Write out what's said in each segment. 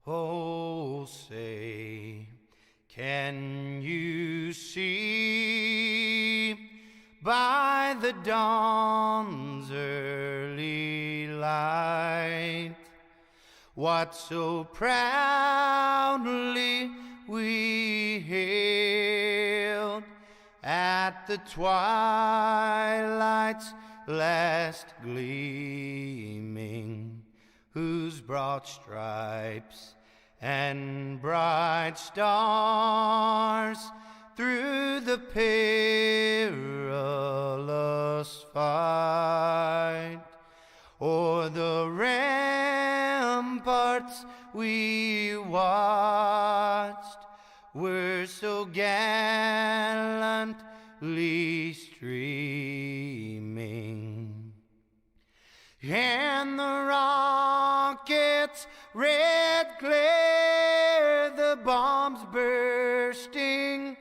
Oh, say, can you see by the dawn's early light what so proudly we hailed at the twilight's last gleaming, whose broad stripes and bright stars through the perilous fight o'er the ramparts we watched were so gallantly streaming, and the rockets' red glare, the bombs bursting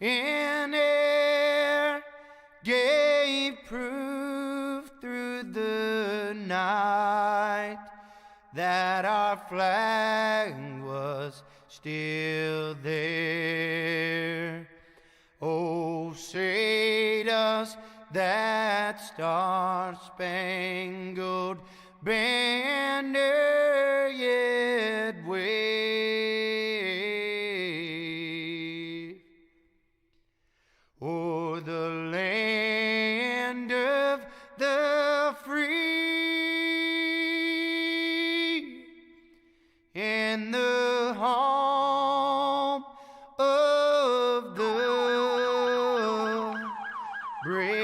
in air, gave proof through the night that our flag was still there. Oh, say does that star-spangled banner yet wave o'er the land of the free and the home of the brave?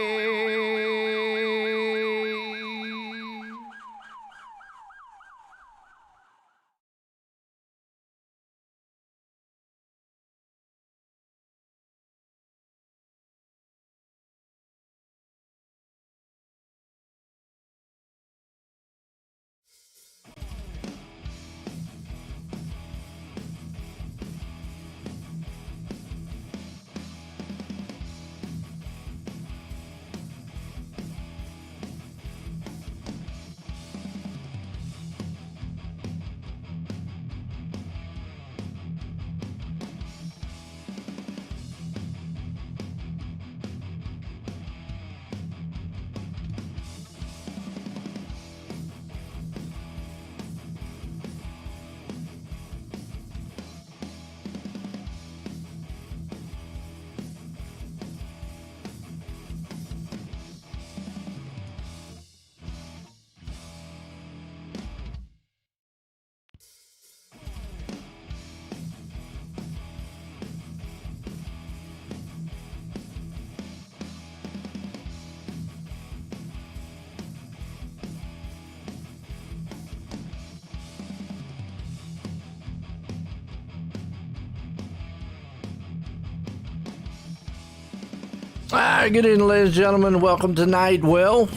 Good evening, ladies and gentlemen. Welcome tonight. Well,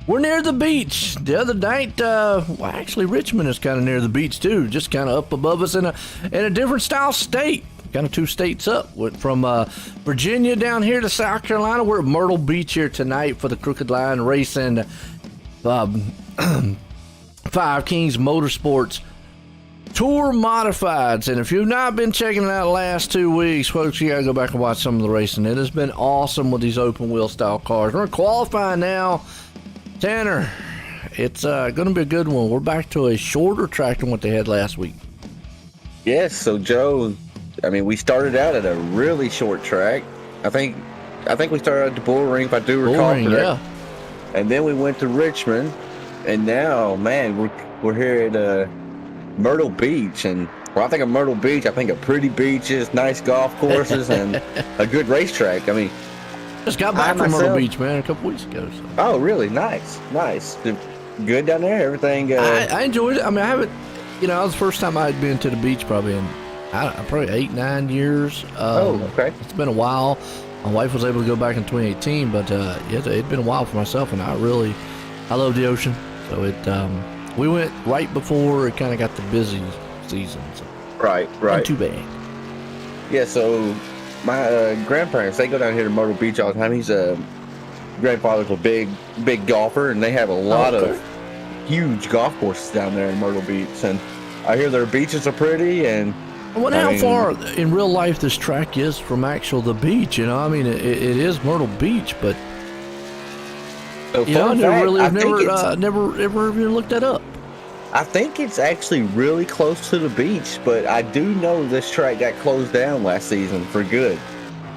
we're near the beach. The other night, actually, Richmond is kind of near the beach too, just kind of up above us in a different style state. Kind of two states up. Went from Virginia down here to South Carolina. We're at Myrtle Beach here tonight for the Crooked Line Racing 5 Kings Motorsports Tour Modifieds. And if you've not been checking it out the last 2 weeks, folks, you gotta go back and watch some of the racing. It has been awesome with these open wheel style cars. We're qualifying now. Tanner, it's gonna be a good one. We're back to a shorter track than what they had last week. Yes, so Joe, I mean, we started out at a really short track. I think we started at the Bull Ring, if I do recall correct. Yeah. And then we went to Richmond, and now, man, we're here at Myrtle Beach. And when I think of Myrtle Beach, I think of pretty beaches, nice golf courses, and a good racetrack. I mean, just got back from Myrtle Beach, man, a couple weeks ago. So. Oh, really? Nice. Good down there. Everything. I enjoyed it. I mean, I haven't. That was the first time I'd been to the beach probably in probably 8-9 years. Okay. It's been a while. My wife was able to go back in 2018, but it'd been a while for myself, and I love the ocean. So we went right before it kind of got the busy season. So right. Not too bad. Yeah. So my grandparents, they go down here to Myrtle Beach all the time. He's grandfather's a big golfer, and they have a lot of huge golf courses down there in Myrtle Beach. And I hear their beaches are pretty, and I wonder I how mean, far in real life this track is from the beach. You know, I mean, it is Myrtle Beach, but so you know, I fun never fact, really, I I've think never, it's never ever even looked that up. I think it's actually really close to the beach, but I do know this track got closed down last season for good.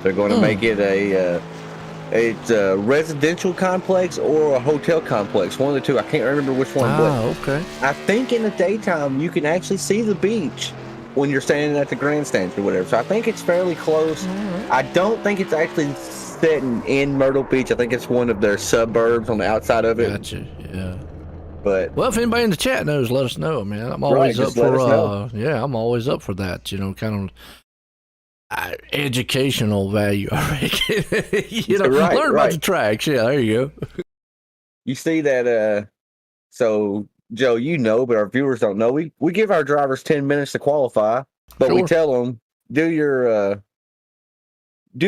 They're going to make it a residential complex or a hotel complex, one of the two. I can't remember which one, but Ah, okay. I think in the daytime you can actually see the beach when you're standing at the grandstands or whatever. So I think it's fairly close. All right. I don't think it's actually sitting in Myrtle Beach. I think it's one of their suburbs on the outside of it. Gotcha. Yeah. But Well, if anybody in the chat knows, let us know, man. I'm right, always up just let for, us know. yeah, I'm always up for that. You know, kind of educational value. I reckon. You know, Right, learn about right. the tracks. Yeah, there you go. You see that so Joe, you know, but our viewers don't know. We give our drivers 10 minutes to qualify, but we Sure. tell them do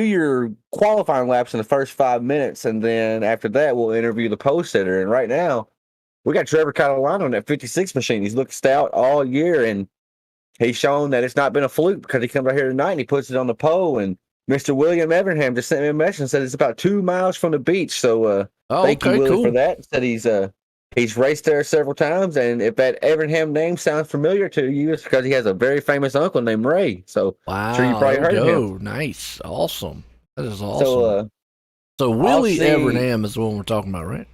your qualifying laps in the first 5 minutes, and then after that we'll interview the post sitter. And right now we got Trevor Catalano on that 56 machine. He's looked stout all year, and he's shown that it's not been a fluke because he comes out here tonight and he puts it on the pole. And Mr. William Evernham just sent me a message and said it's about 2 miles from the beach. So Oh, thank you, okay, Willie, for cool. that. Said he's raced there several times, and if that Evernham name sounds familiar to you, it's because he has a very famous uncle named Ray. So I'm sure you Wow, probably there we heard of him. go. Nice. Awesome. That is So awesome. So I'll Willie see. Evernham is the one we're talking about, right?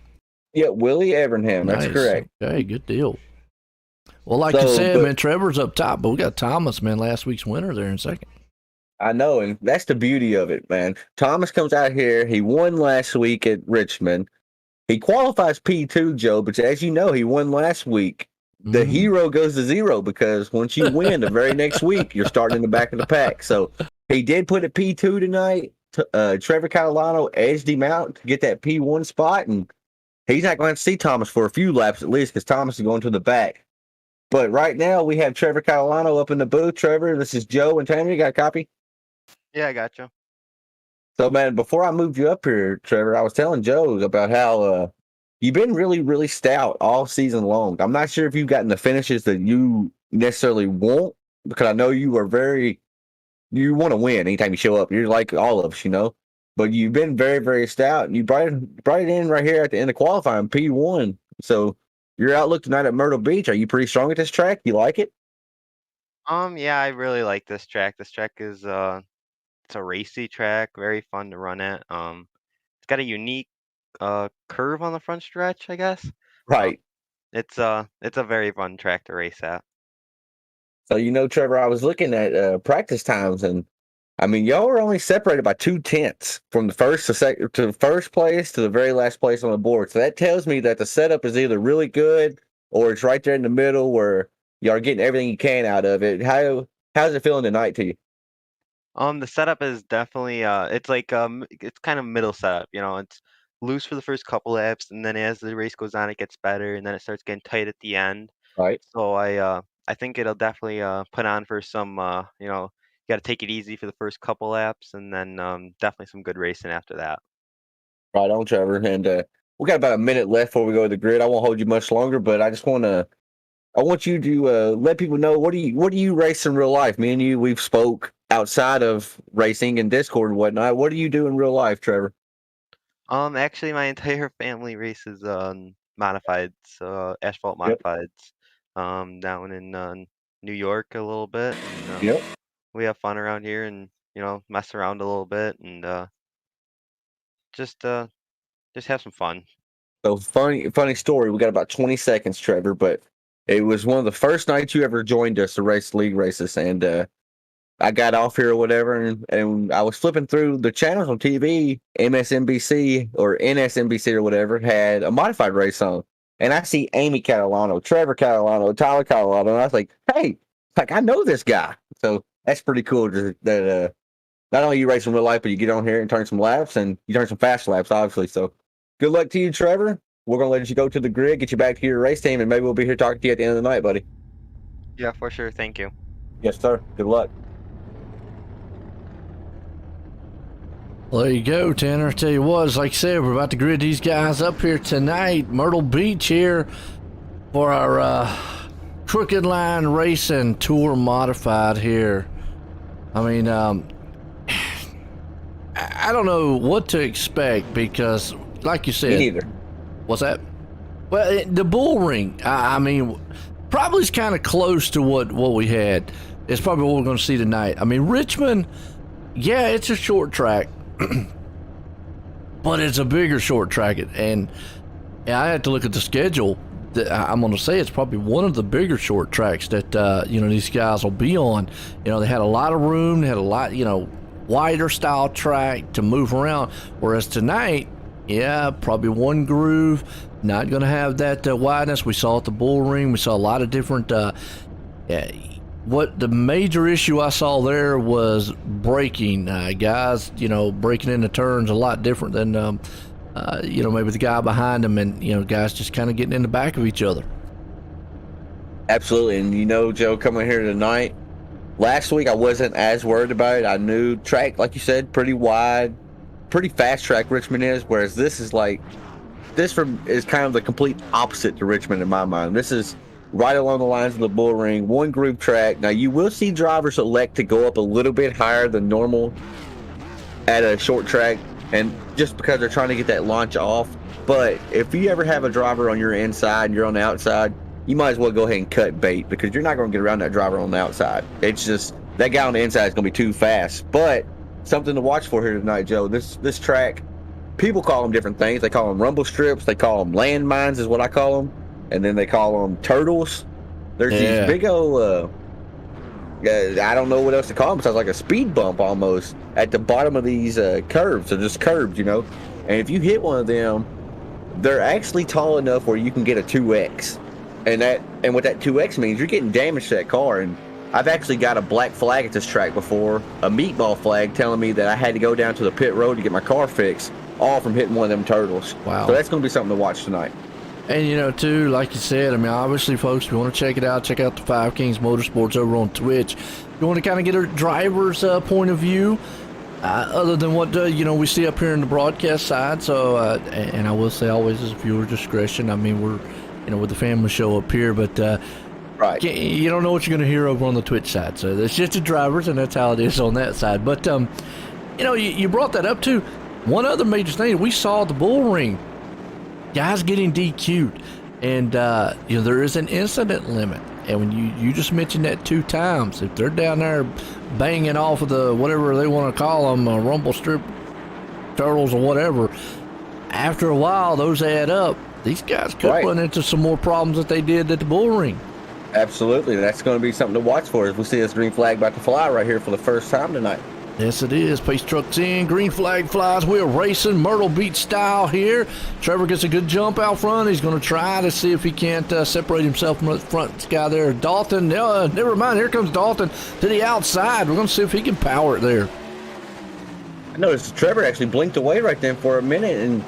Yeah, Willie Evernham. That's Nice. correct. Okay, good deal. Well, like you So, said, but man, Trevor's up top, but we got Thomas, man, last week's winner there in second. I know, and that's the beauty of it, man. Thomas comes out here. He won last week at Richmond. He qualifies P2, Joe, but as you know, he won last week. The Mm-hmm. hero goes to zero because once you win the very next week, you're starting in the back of the pack. So he did put a P2 tonight. Trevor Catalano edged him out to get that P1 spot, and he's not going to see Thomas for a few laps at least because Thomas is going to the back. But right now, we have Trevor Catalano up in the booth. Trevor, this is Joe and Tanner. You got a copy? Yeah, I got you. So, man, before I moved you up here, Trevor, I was telling Joe about how you've been really, really stout all season long. I'm not sure if you've gotten the finishes that you necessarily want, because I know you want to win anytime you show up. You're like all of us, you know. But you've been very, very stout, and you brought it in right here at the end of qualifying, P1. So your outlook tonight at Myrtle Beach, are you pretty strong at this track? You like it? Yeah, I really like this track. This track is it's a racy track, very fun to run at. It's got a unique curve on the front stretch, I guess. Uh, Right. it's a very fun track to race at. So, Trevor, I was looking at practice times, and I mean, y'all were only separated by 2/10 from the first to first place to the very last place on the board. So that tells me that the setup is either really good or it's right there in the middle where y'all are getting everything you can out of it. How's it feeling tonight to you? The setup is definitely it's like it's kind of middle setup, it's loose for the first couple laps, and then as the race goes on it gets better, and then it starts getting tight at the end. Right. So I think it'll definitely put on for some you got to take it easy for the first couple laps, and then definitely some good racing after that. Right on, Trevor. And we got about a minute left before we go to the grid. I won't hold you much longer, but I want you to let people know what do you race in real life? Me and you, we've spoke outside of racing and Discord and whatnot. What do you do in real life, Trevor? Actually, my entire family races modifieds, asphalt Yep. modifieds, down in New York a little bit, and Yep. we have fun around here, and mess around a little bit, and just uh, just have some fun. So funny story. We got about 20 seconds, Trevor, but it was one of the first nights you ever joined us to race league races, and I got off here or whatever, and I was flipping through the channels on TV. MSNBC or NSNBC or whatever had a modified race on, and I see Amy Catalano, Trevor Catalano, Tyler Catalano, and I was like, "Hey, like I know this guy." So that's pretty cool that not only you race in real life, but you get on here and turn some laps, and you turn some fast laps, obviously. So good luck to you, Trevor. We're gonna let you go to the grid, get you back to your race team, and maybe we'll be here talking to you at the end of the night, buddy. Yeah, for sure. Thank you. Yes, sir. Good luck. Well, there you go, Tanner. Tell you what, like I said, we're about to grid these guys up here tonight, Myrtle Beach here for our Crooked Line Racing Tour Modified here. I mean, I don't know what to expect because, like you said, Me neither. what's that? Well, the bull ring. I mean, probably is kind of close to what we had. It's probably what we're going to see tonight. I mean, Richmond, yeah, it's a short track, but it's a bigger short track, and I had to look at the schedule. I'm going to say it's probably one of the bigger short tracks that these guys will be on. You know, they had a lot of room, they had a lot, wider style track to move around. Whereas tonight, yeah, probably one groove, not going to have that wideness. We saw at the bull ring, we saw a lot of different. What the major issue I saw there was braking, guys. Braking into turns a lot different than. Maybe the guy behind him, and guys just kind of getting in the back of each other. Absolutely. And Joe, coming here tonight, last week I wasn't as worried about it. I knew track, like you said, pretty wide, pretty fast track Richmond is, whereas this is is kind of the complete opposite to Richmond in my mind. This is right along the lines of the bull ring, one groove track. Now you will see drivers elect to go up a little bit higher than normal at a short track, and just because they're trying to get that launch off. But if you ever have a driver on your inside and you're on the outside, you might as well go ahead and cut bait, because you're not going to get around that driver on the outside. It's just that guy on the inside is going to be too fast. But something to watch for here tonight, Joe. This track, people call them different things. They call them rumble strips. They call them landmines is what I call them. And then they call them turtles. There's these big old... I don't know what else to call them. It sounds like a speed bump almost at the bottom of these curves. They're just curbs, And if you hit one of them, they're actually tall enough where you can get a 2X. And what that 2X means, you're getting damage to that car. And I've actually got a black flag at this track before, a meatball flag telling me that I had to go down to the pit road to get my car fixed, all from hitting one of them turtles. Wow. So that's going to be something to watch tonight. And, too, like you said, I mean, obviously, folks, if you want to check it out, check out the Five Kings Motorsports over on Twitch. If you want to kind of get a driver's point of view, other than what, we see up here in the broadcast side. So, and I will say always is viewer discretion. I mean, we're, with the family show up here, but right. You don't know what you're going to hear over on the Twitch side. So, it's just the drivers, and that's how it is on that side. But, you brought that up, too. One other major thing, we saw the bull ring. Guys getting DQ'd, and there is an incident limit, and when you just mentioned that 2 times, if they're down there banging off of the whatever they want to call them, rumble strip turtles or whatever, after a while those add up. These guys could run into some more problems that they did at the bull ring. Absolutely, that's going to be something to watch for as we see this green flag about to fly right here for the first time tonight. Yes, it is. Pace truck's in. Green flag flies. We're racing Myrtle Beach style here. Trevor gets a good jump out front. He's going to try to see if he can't separate himself from the front guy there. Dalton, never mind. Here comes Dalton to the outside. We're going to see if he can power it there. I noticed Trevor actually blinked away right then for a minute, and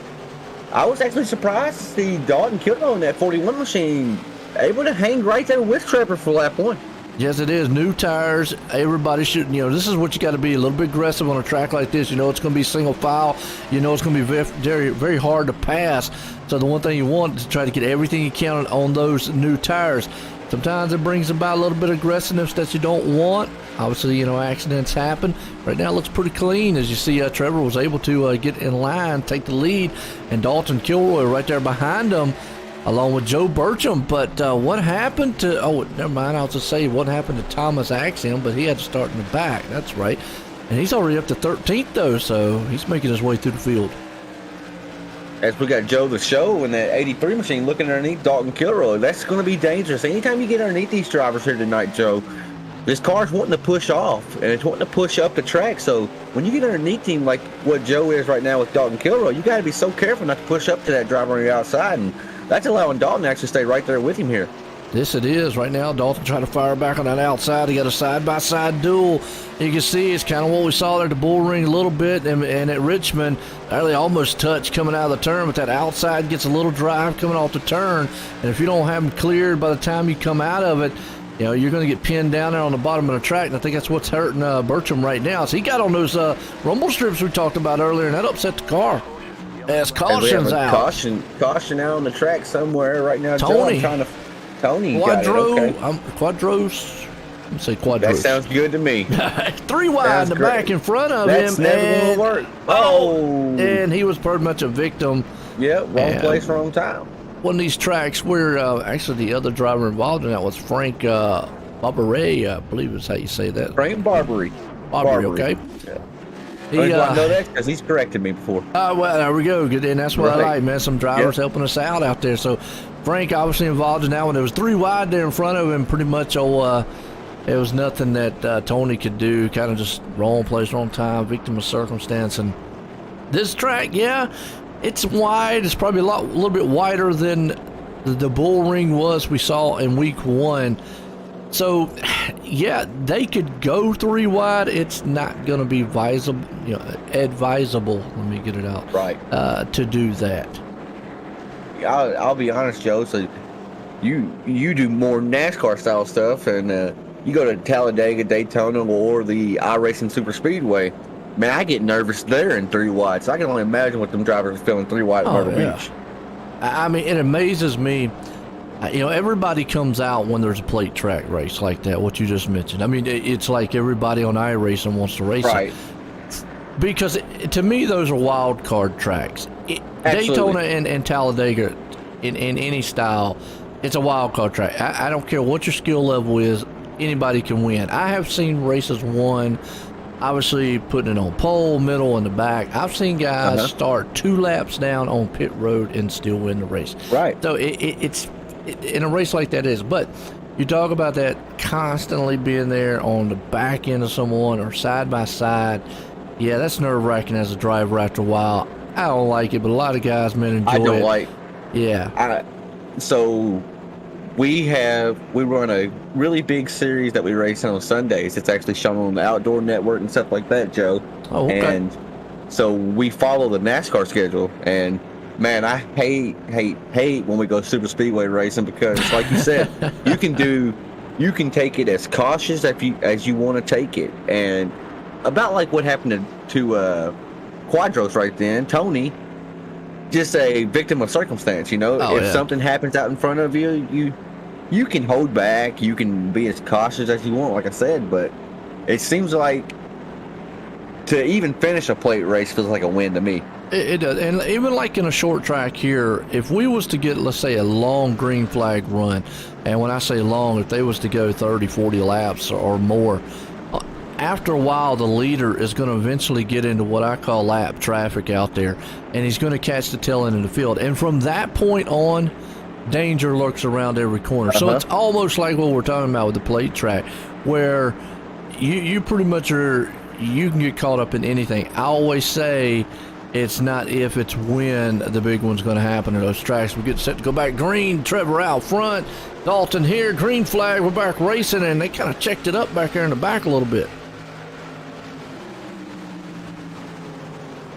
I was actually surprised to see Dalton Killow in that 41 machine able to hang right there with Trevor for lap 1. Yes, it is. New tires. Everybody should, this is what you got to be a little bit aggressive on a track like this. It's going to be single file. It's going to be very, very hard to pass. So the one thing you want is to try to get everything you can on those new tires. Sometimes it brings about a little bit of aggressiveness that you don't want. Obviously, accidents happen. Right now it looks pretty clean as you see Trevor was able to get in line, take the lead, and Dalton Kilroy right there behind him, along with Joe Burcham. But what happened to, never mind, I'll just say what happened to Thomas Axiom, but he had to start in the back. That's right. And he's already up to 13th, though, so he's making his way through the field. As we got Joe the Show in that 83 machine looking underneath Dalton Kilroy, that's going to be dangerous. Anytime you get underneath these drivers here tonight, Joe, this car's wanting to push off, and it's wanting to push up the track. So when you get underneath him like what Joe is right now with Dalton Kilroy, you got to be so careful not to push up to that driver on your outside, and that's allowing Dalton to actually stay right there with him here. Yes, it is. Right now, Dalton trying to fire back on that outside. He got a side-by-side duel. You can see it's kind of what we saw there at the bull ring a little bit, and at Richmond, they almost touched coming out of the turn, but that outside gets a little drive coming off the turn, and if you don't have them cleared by the time you come out of it, you're going to get pinned down there on the bottom of the track, and I think that's what's hurting Burcham right now. So he got on those rumble strips we talked about earlier, and that upset the car. As caution's out. Caution out on the track somewhere right now. Tony. Joe, Tony got it. Okay. Quadros. Let's say That Quadros. sounds good to me. 3 wide Sounds in the great. back in front of That's him. never and, gonna work. Oh. And he was pretty much a victim. Yeah, wrong place, wrong time. One of these tracks where actually the other driver involved in that was Frank Barbaret, I believe is how you say that. Frank Barbary. Barbary, okay. Yeah. He, I know that because he's corrected me before. well, there we go. Good, and that's what Right. I like, man. Some drivers helping us out there. So Frank obviously involved in that one. There was 3 wide there in front of him. Pretty much, it was nothing that Tony could do. Kind of just wrong place, wrong time, victim of circumstance. And this track, yeah, it's wide. It's probably a little bit wider than the bull ring was we saw in week 1. So, yeah, they could go 3 wide. It's not going to be advisable. Let me get it out. Right. To do that. I'll be honest, Joe. So you do more NASCAR style stuff, and you go to Talladega, Daytona, or the iRacing Super Speedway. Man, I get nervous there in 3 wide. So I can only imagine what them drivers are feeling 3 wide at Myrtle Beach. I mean, it amazes me. Everybody comes out when there's a plate track race like that, what you just mentioned. I mean, it's like everybody on iRacing wants to race it. Because to me, those are wild card tracks. Daytona and Talladega, in any style, it's a wild card track. I don't care what your skill level is, anybody can win. I have seen races won, obviously putting it on pole, middle, and the back. I've seen guys start 2 laps down on pit road and still win the race. Right. So it's in a race like that is, but you talk about that constantly being there on the back end of someone or side by side. Yeah, that's nerve-wracking as a driver after a while. I don't like it, but a lot of guys, man, enjoy it. I don't like. Yeah. So we run a really big series that we race on Sundays. It's actually shown on the Outdoor Network and stuff like that, Joe. Oh, okay. And so we follow the NASCAR schedule, and man, I hate when we go super speedway racing because, like you said, you can take it as cautious as you want to take it, and about like what happened to Quadros right then, Tony, just a victim of circumstance. If something happens out in front of you, you can hold back, you can be as cautious as you want, like I said, but it seems like to even finish a plate race feels like a win to me. It does. And even like in a short track here, if we was to get, let's say, a long green flag run, and when I say long, if they was to go 30, 40 laps or more, after a while, the leader is going to eventually get into what I call lap traffic out there, and he's going to catch the tail end of the field. And from that point on, danger lurks around every corner. So it's almost like what we're talking about with the plate track, where you pretty much you can get caught up in anything. I always say, it's not if, it's when the big one's going to happen in those tracks. We get set to go back green, Trevor out front, Dalton here, green flag, we're back racing, and they kind of checked it up back there in the back a little bit.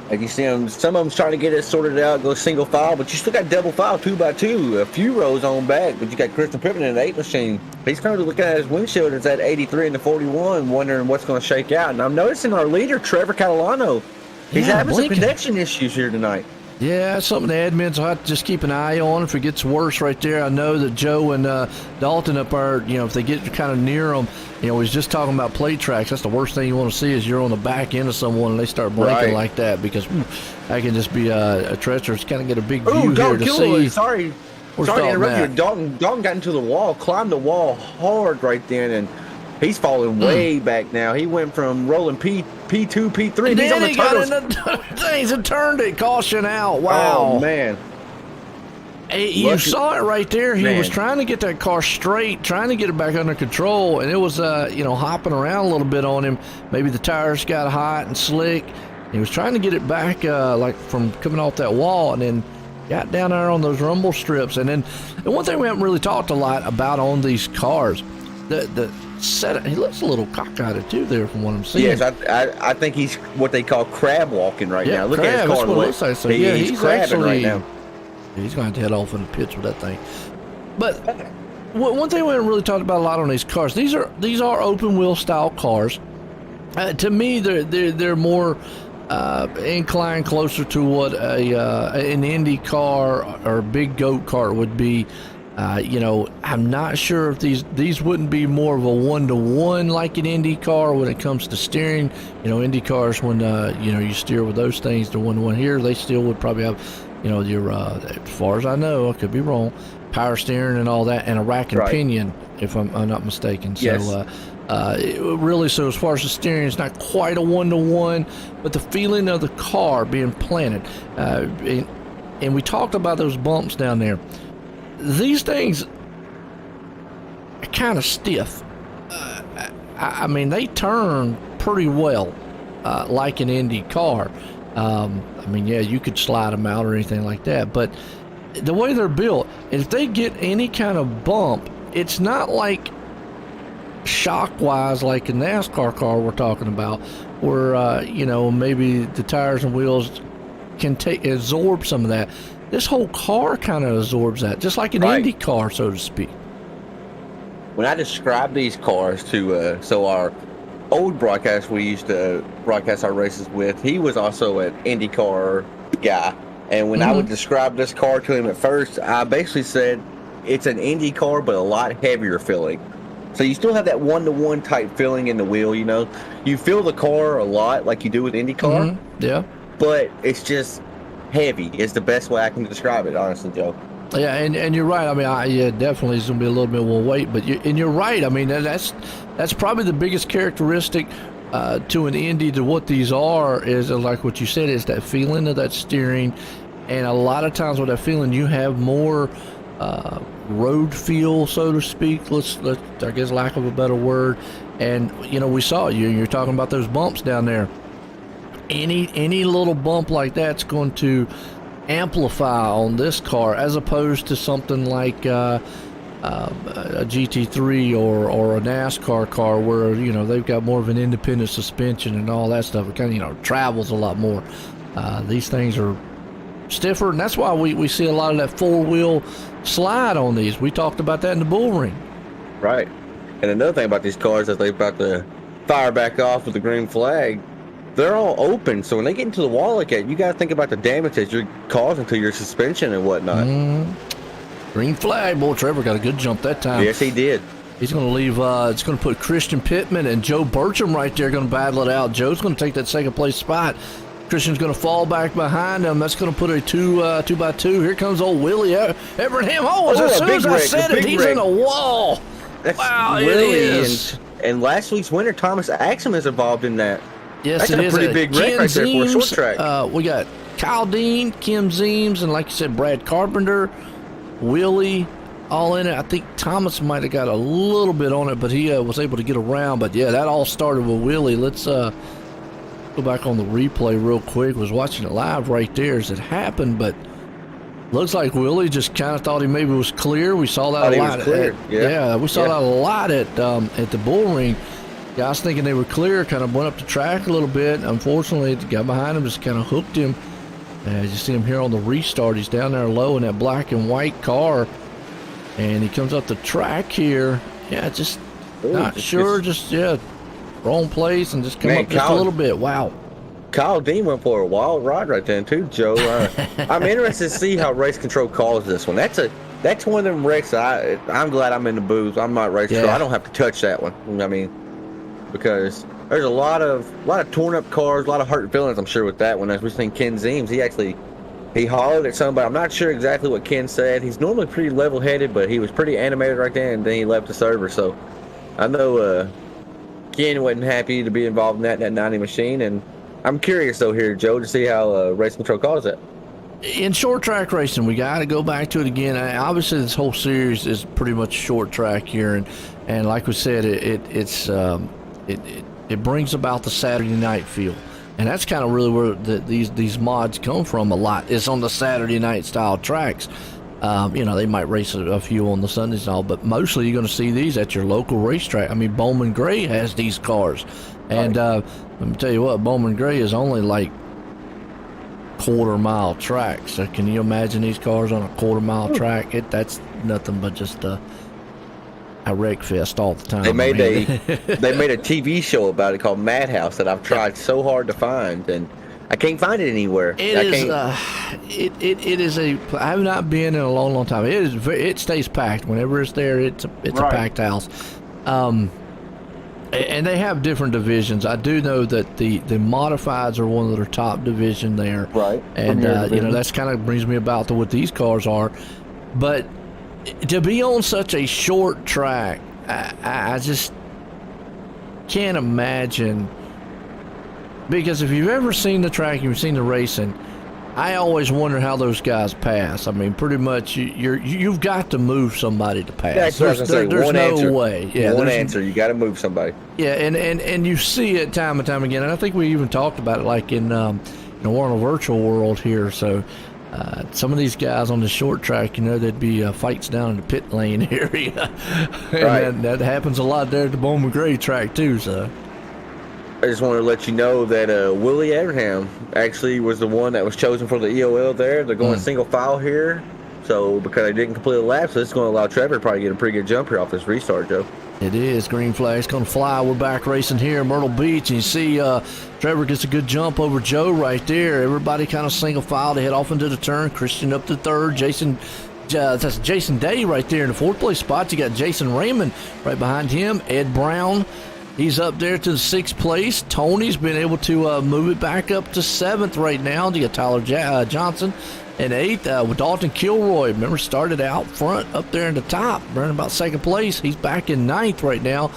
Like you see them, some of them's trying to get it sorted out, go single file, but you still got double file 2x2, a few rows on back, but you got Christian Pittman in the 8 machine. He's currently looking at his windshield, it's at 83 and the 41, wondering what's going to shake out. And I'm noticing our leader, Trevor Catalano, he's having some connection issues here tonight. Yeah, that's something the admins will have to just keep an eye on. If it gets worse right there, I know that Joe and Dalton up there, if they get kind of near them, he's just talking about plate tracks. That's the worst thing you want to see is you're on the back end of someone and they start blinking like that, because that can just be a treacherous. Kind of get a big view here to see. Sorry to interrupt you. Dalton got into the wall, climbed the wall hard right then, and he's falling way back now. He went from rolling P2, P3. And he's on the he got in the things and turned it, caution out. Wow. Oh, man. You saw it right there. He was trying to get that car straight, trying to get it back under control, and it was, hopping around a little bit on him. Maybe the tires got hot and slick. He was trying to get it back, like from coming off that wall, and then got down there on those rumble strips. And then the one thing we haven't really talked a lot about on these cars, the setup. He looks a little cockeyed too there from what I'm seeing. Yes, I think he's what they call crab walking right now. Look at his car. That's what it looks like. So he's crabbing actually, right now. He's going to head off in the pits with that thing. But one thing we haven't really talked about a lot on these cars, these are open wheel style cars. To me, they're more inclined closer to what an Indy car or big goat kart would be. I'm not sure if these wouldn't be more of a 1-to-1 like an Indy car when it comes to steering. Indy cars, when you steer with those things, they're 1-to-1. Here they still would probably have, your as far as I know, I could be wrong, power steering and all that, and a rack and Right. pinion, if I'm not mistaken. Yes. So really, so as far as the steering, it's not quite a 1-to-1, but the feeling of the car being planted, and we talked about those bumps down there. These things are kind of stiff. I mean, they turn pretty well, like an Indy car. Yeah, you could slide them out or anything like that, but the way they're built, if they get any kind of bump, it's not like shock-wise like a NASCAR car we're talking about, where maybe the tires and wheels can absorb some of that. This whole car kind of absorbs that, just like an Right. Indy car, so to speak. When I describe these cars to so our old broadcast we used to broadcast our races with, he was also an IndyCar guy, and when I would describe this car to him at first, I basically said it's an Indy car but a lot heavier feeling. So you still have that 1-to-1 type feeling in the wheel. You feel the car a lot like you do with IndyCar, Yeah. but it's just heavy is the best way I can describe it, honestly, Joe. Yeah, and you're right. I mean, definitely it's going to be a little bit more weight, but you're right. I mean, that's probably the biggest characteristic to an Indy, to what these are, is like what you said, is that feeling of that steering. And a lot of times with that feeling, you have more road feel, so to speak. Let's I guess, lack of a better word. And we saw you're talking about those bumps down there. Any little bump like that's going to amplify on this car, as opposed to something like a GT3 or a NASCAR car, where they've got more of an independent suspension and all that stuff. It kind of travels a lot more. These things are stiffer, and that's why we see a lot of that four-wheel slide on these. We talked about that in the bull ring. Right. And another thing about these cars that they're about to fire back off with the green flag, they're all open. So when they get into the wall like that, you got to think about the damage that you're causing to your suspension and whatnot. Green flag. Boy, Trevor got a good jump that time. Yes, he did. He's going to leave. It's going to put Christian Pittman and Joe Burcham right there, going to battle it out. Joe's going to take that second place spot. Christian's going to fall back behind him. That's going to put a 2x2. Here comes old Willie Everingham. As soon as I said it, he's in a wall. That's Wow, Willie, it is. And last week's winner, Thomas Axum, is involved in that. Yes, That's it a is. pretty big wreck right there for a short track. We got Kyle Dean, Kim Zeems, and like you said, Brad Carpenter, Willie, all in it. I think Thomas might have got a little bit on it, but he was able to get around. But yeah, that all started with Willie. Let's go back on the replay real quick. Was watching it live right there as it happened, but looks like Willie just kind of thought he maybe was clear. We saw that a lot. We saw that a lot at the bull ring. Guys thinking they were clear, kind of went up the track a little bit. Unfortunately, the guy behind him just kind of hooked him. As you see him here on the restart, he's down there low in that black and white car, and he comes up the track here. Yeah, just not sure. Wrong place, and just come up just a little bit. Wow. Kyle Dean went for a wild ride right then too, Joe. I'm interested to see how race control calls this one. That's one of them wrecks. I'm glad I'm in the booth. I'm not race control. I don't have to touch that one. I mean, because there's a lot of torn up cars, a lot of hurt feelings, I'm sure, with that one. As we've seen Ken Zeems, he hollered at somebody. I'm not sure exactly what Ken said. He's normally pretty level headed, but he was pretty animated right there, and then he left the server. So I know Ken wasn't happy to be involved in that 90 machine, and I'm curious though here, Joe, to see how race control calls it. In short track racing, we got to go back to it again. Obviously, this whole series is pretty much short track here, and like we said, it brings about the Saturday night feel, and that's kind of really where these mods come from a lot. It's on the Saturday night style tracks. They might race a few on the Sundays and all, but mostly you're going to see these at your local racetrack. I mean, Bowman Gray has these cars, and let me tell you what, Bowman Gray is only like quarter-mile track. So can you imagine these cars on a quarter-mile track? That's nothing but just a wreck fest all the time. They made a TV show about it called Madhouse that I've tried so hard to find, and I can't find it anywhere. It I is. can't. It is a. I have not been in a long, long time. It is. It stays packed whenever it's there. It's a Right. packed house. And they have different divisions. I do know that the modifieds are one of their top division there. Right. And Premier you know, division. that's kind of brings me about to what these cars are. But to be on such a short track, I just can't imagine. Because if you've ever seen the track, you've seen the racing, I always wonder how those guys pass. I mean, pretty much you've got to move somebody to pass. That's what I was gonna say. There's One no answer. way. Yeah, One there's- answer. You got to move somebody. Yeah, and you see it time and time again. And I think we even talked about it, like in we're in a virtual world here. So some of these guys on the short track, you know, there'd be fights down in the pit lane area, and Right. that happens a lot there at the Bowman Gray track too. So. I just want to let you know that Willie Abraham actually was the one that was chosen for the EOL there. They're going single file here. So, because they didn't complete a lap, so this is going to allow Trevor to probably get a pretty good jump here off this restart, Joe. It is. Green flag's going to fly. We're back racing here in Myrtle Beach. And you see Trevor gets a good jump over Joe right there. Everybody kind of single file to head off into the turn. Christian up to third. That's Jason Day right there in the fourth place spot. You got Jason Raymond right behind him. Ed Brown, he's up there to the sixth place. Tony's been able to move it back up to seventh right now. You got Tyler Johnson in eighth with Dalton Kilroy. Remember, started out front up there in the top, running about second place. He's back in ninth right now.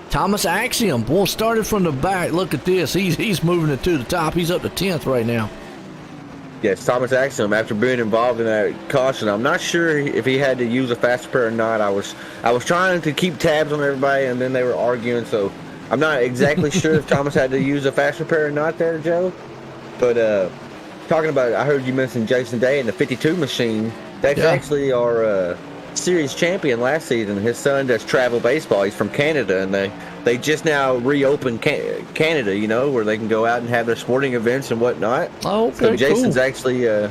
Thomas Axiom, boy, started from the back. Look at this. He's moving it to the top. He's up to 10th right now. Yes, Thomas Axiom, after being involved in that caution, I'm not sure if he had to use a fast repair or not. I was trying to keep tabs on everybody, and then they were arguing, so I'm not exactly sure if Thomas had to use a fast repair or not there, Joe. But talking about, I heard you mention Jason Day and the 52 machine. That's actually our series champion last season. His son does travel baseball. He's from Canada, and they just now reopened Canada, you know, where they can go out and have their sporting events and whatnot. Oh, okay, so Jason's cool. actually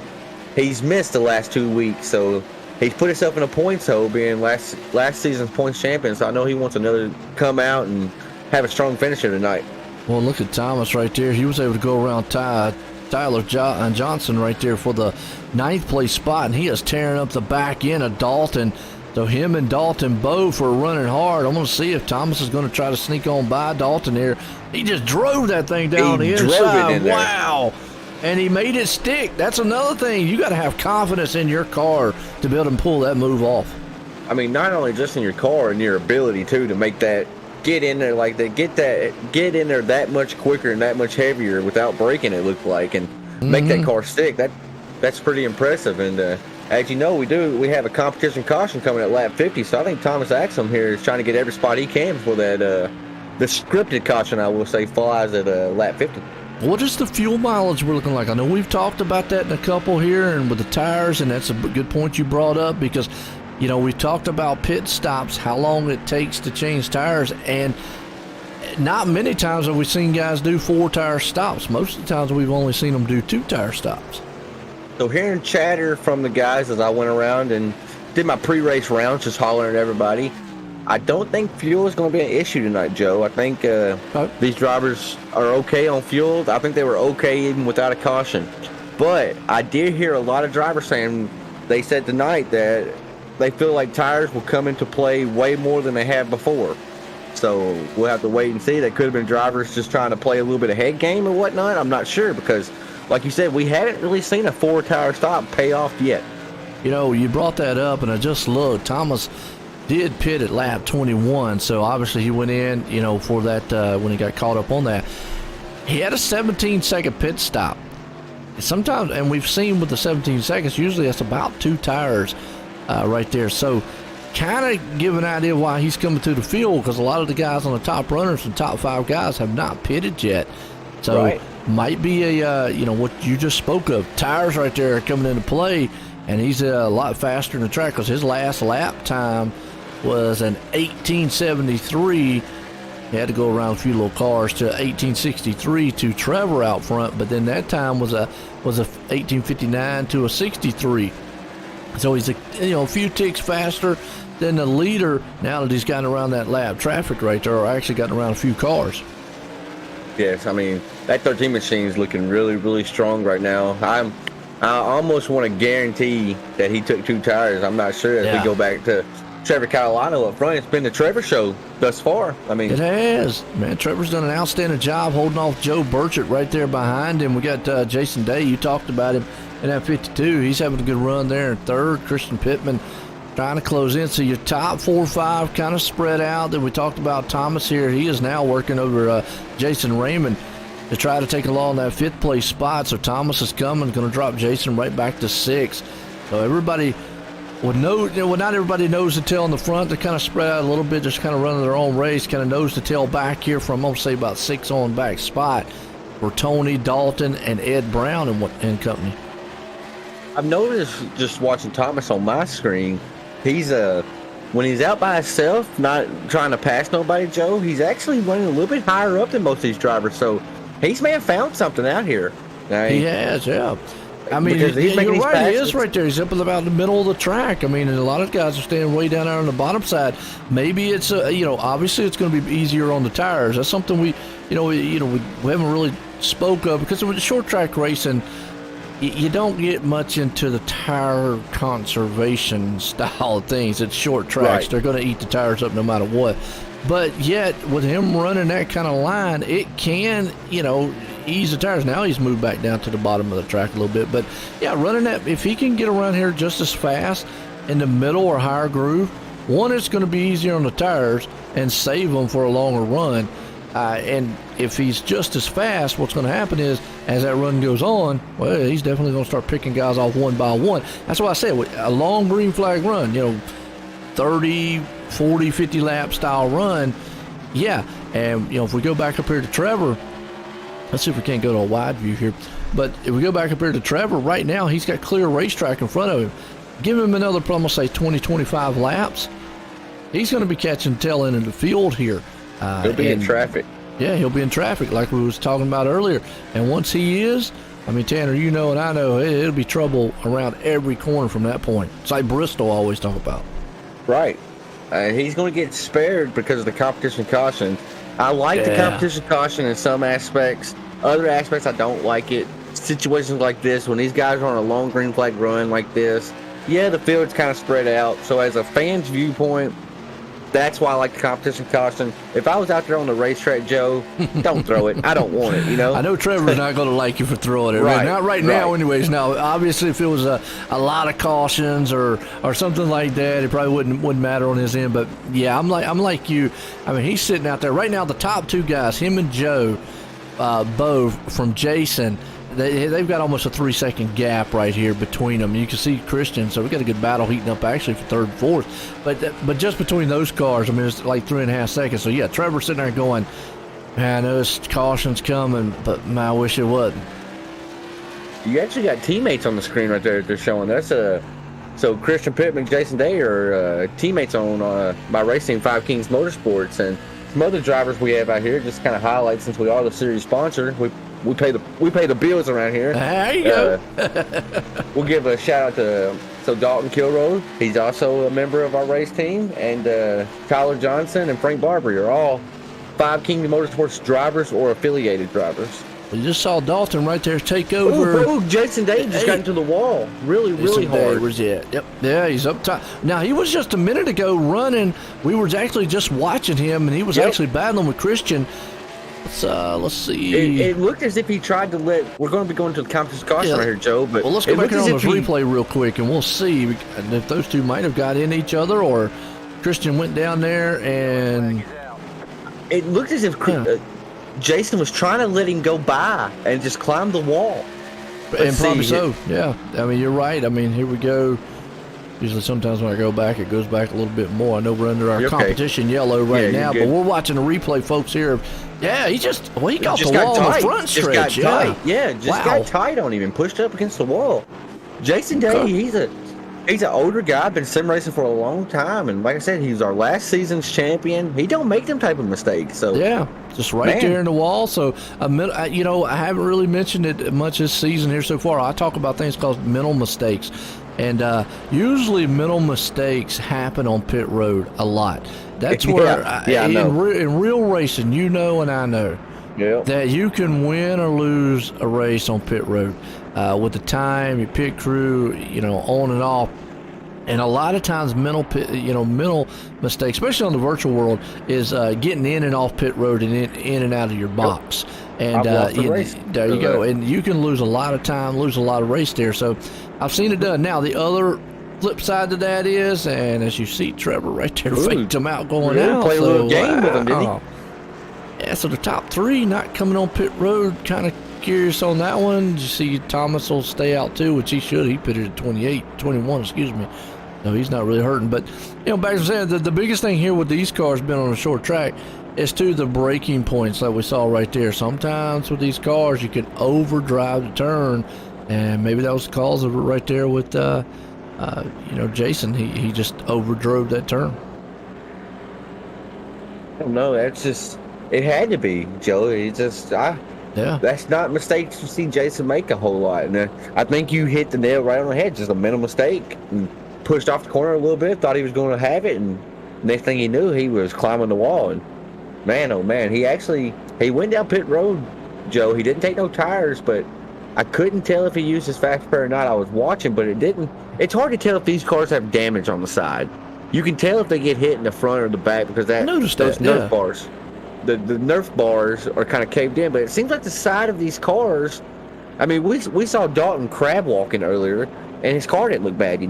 he's missed the last 2 weeks, so he's put himself in a points hole, being last season's points champion. So I know he wants another come out and have a strong finisher tonight. Well, look at Thomas right there. He was able to go around Tyler Johnson right there for the ninth place spot, and he is tearing up the back end of Dalton. So him and Dalton both are running hard. I'm going to see if Thomas is going to try to sneak on by Dalton here. He just drove that thing down He the drove inside. it in there. Wow. And he made it stick. That's another thing. You got to have confidence in your car to be able to pull that move off. I mean, not only just in your car and your ability too to make that get in there like that, get in there that much quicker and that much heavier without breaking. It looked like, and make that car stick. That's pretty impressive. And as you know, we have a competition caution coming at lap 50. So I think Thomas Axum here is trying to get every spot he can for that. The scripted caution, I will say, flies at lap 50. What is the fuel mileage we're looking like? I know we've talked about that in a couple here and with the tires, and that's a good point you brought up because, you know, we talked about pit stops, how long it takes to change tires, and not many times have we seen guys do 4-tire stops. Most of the times we've only seen them do 2-tire stops. So hearing chatter from the guys as I went around and did my pre-race rounds, just hollering at everybody, I don't think fuel is going to be an issue tonight, Joe. I think these drivers are okay on fuel. I think they were okay even without a caution. But I did hear a lot of drivers saying, they said tonight that they feel like tires will come into play way more than they have before. So we'll have to wait and see. They could have been drivers just trying to play a little bit of head game or whatnot. I'm not sure because, like you said, we haven't really seen a 4-tire stop pay off yet. You know, you brought that up, and I just looked. Thomas did pit at lap 21, so obviously he went in, you know, for that when he got caught up on that. He had a 17-second pit stop. Sometimes, and we've seen with the 17 seconds, usually that's about 2 tires right there. So kind of give an idea why he's coming through the field, because a lot of the guys on the top runners and top 5 guys have not pitted yet. So might be a, you know, what you just spoke of. Tires right there are coming into play, and he's a lot faster in the track because his last lap time was an 1873. He had to go around a few little cars to 1863 to Trevor out front, but then that time was a 1859 to a 63. So he's a few ticks faster than the leader now that he's gotten around that lap traffic right there, or actually gotten around a few cars. Yes, I mean that 13 machine is looking really, really strong right now. I almost want to guarantee that he took 2 tires. I'm not sure as we Yeah. go back to Trevor Carolino up front. It's been the Trevor show thus far. I mean, It has. Man, Trevor's done an outstanding job holding off Joe Burchett right there behind him. We got Jason Day. You talked about him in that 52. He's having a good run there in third. Christian Pittman trying to close in. So your top 4 or 5 kind of spread out. Then we talked about Thomas here. He is now working over Jason Raymond to try to take along that 5th place spot. So Thomas is coming, going to drop Jason right back to 6th. So everybody would know, well, not everybody knows the tail in the front. They're kind of spread out a little bit, just kind of running their own race, kind of nose to tail back here from, I'm going to say, about 6 on back spot for Tony, Dalton, and Ed Brown and company. I've noticed just watching Thomas on my screen, he's when he's out by himself, not trying to pass nobody, Joe, he's actually running a little bit higher up than most of these drivers. So he's may have found something out here. He has, yeah. I mean, Because he's making you're these right. He passes. is right there. He's up about the middle of the track. I mean, and a lot of guys are staying way down there on the bottom side. Maybe it's obviously it's going to be easier on the tires. That's something we haven't really spoke of because with the short track racing, you don't get much into the tire conservation style of things. It's short tracks. Right. They're going to eat the tires up no matter what. But yet, with him running that kind of line, it can, ease the tires. Now he's moved back down to the bottom of the track a little bit. But, yeah, running that, if he can get around here just as fast in the middle or higher groove, one, it's going to be easier on the tires and save them for a longer run. And if he's just as fast, what's going to happen is, as that run goes on, well, he's definitely going to start picking guys off one by one. That's why I said, a long green flag run, 30, 40, 50 lap style run, yeah. And, if we go back up here to Trevor, let's see if we can't go to a wide view here. But if we go back up here to Trevor, right now he's got clear racetrack in front of him. Give him another, I'm going to say 20, 25 laps. He's going to be catching tail end of the field here. He'll be in traffic. Yeah, he'll be in traffic like we was talking about earlier. And once he is, I mean, Tanner, you know and I know, it'll be trouble around every corner from that point. It's like Bristol always talk about. Right. He's going to get spared because of the competition caution. I like the competition caution in some aspects. Other aspects, I don't like it. Situations like this, when these guys are on a long green flag run like this, yeah, the field's kind of spread out. So as a fan's viewpoint, that's why I like the competition caution. If I was out there on the racetrack, Joe, don't throw it. I don't want it, I know Trevor's not going to like you for throwing it. Right, Not right now anyways. Now, obviously, if it was a lot of cautions or something like that, it probably wouldn't matter on his end. But, yeah, I'm like you. I mean, he's sitting out there. Right now, the top 2 guys, him and Joe, both from Jason, they've got almost a 3-second gap right here between them. You can see Christian, so we got a good battle heating up actually for 3rd and 4th. But just between those cars, I mean, it's like 3.5 seconds. So yeah, Trevor's sitting there going, man, I know this caution's coming, but man, I wish it wasn't. You actually got teammates on the screen right there. They're showing that's so Christian Pittman, Jason Day are teammates on my race team, Five Kings Motorsports, and some other drivers we have out here. Just kind of highlight since we are the series sponsor. We pay the bills around here. There you go. We'll give a shout out to Dalton Kilroy. He's also a member of our race team, and Tyler Johnson and Frank Barbary are all Five Kings Motorsports drivers or affiliated drivers. We just saw Dalton right there take over. Ooh, Jason Day just got into the wall. Really hard. Yep. Yeah, he's up top. Now, he was just a minute ago running. We were actually just watching him, and he was actually battling with Christian. Let's see. It looked as if he tried to we're going to be going to the competition caution right here, Joe. But let's go back here on this replay real quick, and we'll see if those two might have got in each other, or Christian went down there and. It looked as if Jason was trying to let him go by and just climb the wall. And probably so, yeah. I mean, you're right. I mean, here we go. Usually sometimes when I go back, it goes back a little bit more. I know we're under our competition yellow right now, but we're watching a replay, folks, here. Yeah, he got the wall on the front stretch. Got tight on him and pushed up against the wall. Jason Day, he's an older guy, been sim racing for a long time, and like I said, he's our last season's champion. He don't make them type of mistakes. So yeah, just right there in the wall. So I haven't really mentioned it much this season here so far. I talk about things called mental mistakes. And usually mental mistakes happen on pit road a lot. That's where, in real racing, and I know, Yep. that you can win or lose a race on pit road with the time, your pit crew, on and off. And a lot of times, mental mistakes, especially on the virtual world, is getting in and off pit road and in and out of your box. And I've lost a race there you go. And you can lose a lot of time, lose a lot of race there. So I've seen it done. Now the other flip side to that is, and as you see, Trevor right there faked him out going out. Play a little game with him, didn't he? Yeah, so the top three not coming on pit road. Kind of curious on that one. You see Thomas will stay out too, which he should. He pitted at 21, excuse me. No, he's not really hurting. But, back to saying, the biggest thing here with these cars being on a short track is to the braking points like we saw right there. Sometimes with these cars, you can overdrive the turn, and maybe that was the cause of it right there with, Jason. He just overdrove that turn. I don't know. That's just, it had to be, Joe. Yeah. That's not mistakes you see Jason make a whole lot. And I think you hit the nail right on the head. Just a mental mistake. And pushed off the corner a little bit, thought he was going to have it, and next thing he knew, he was climbing the wall. And man, oh man, he went down pit road, Joe. He didn't take no tires, but I couldn't tell if he used his fast spare or not. I was watching, but it didn't. It's hard to tell if these cars have damage on the side. You can tell if they get hit in the front or the back because those Nerf bars, the Nerf bars are kind of caved in. But it seems like the side of these cars. I mean, we saw Dalton crab walking earlier. And his car didn't look bad,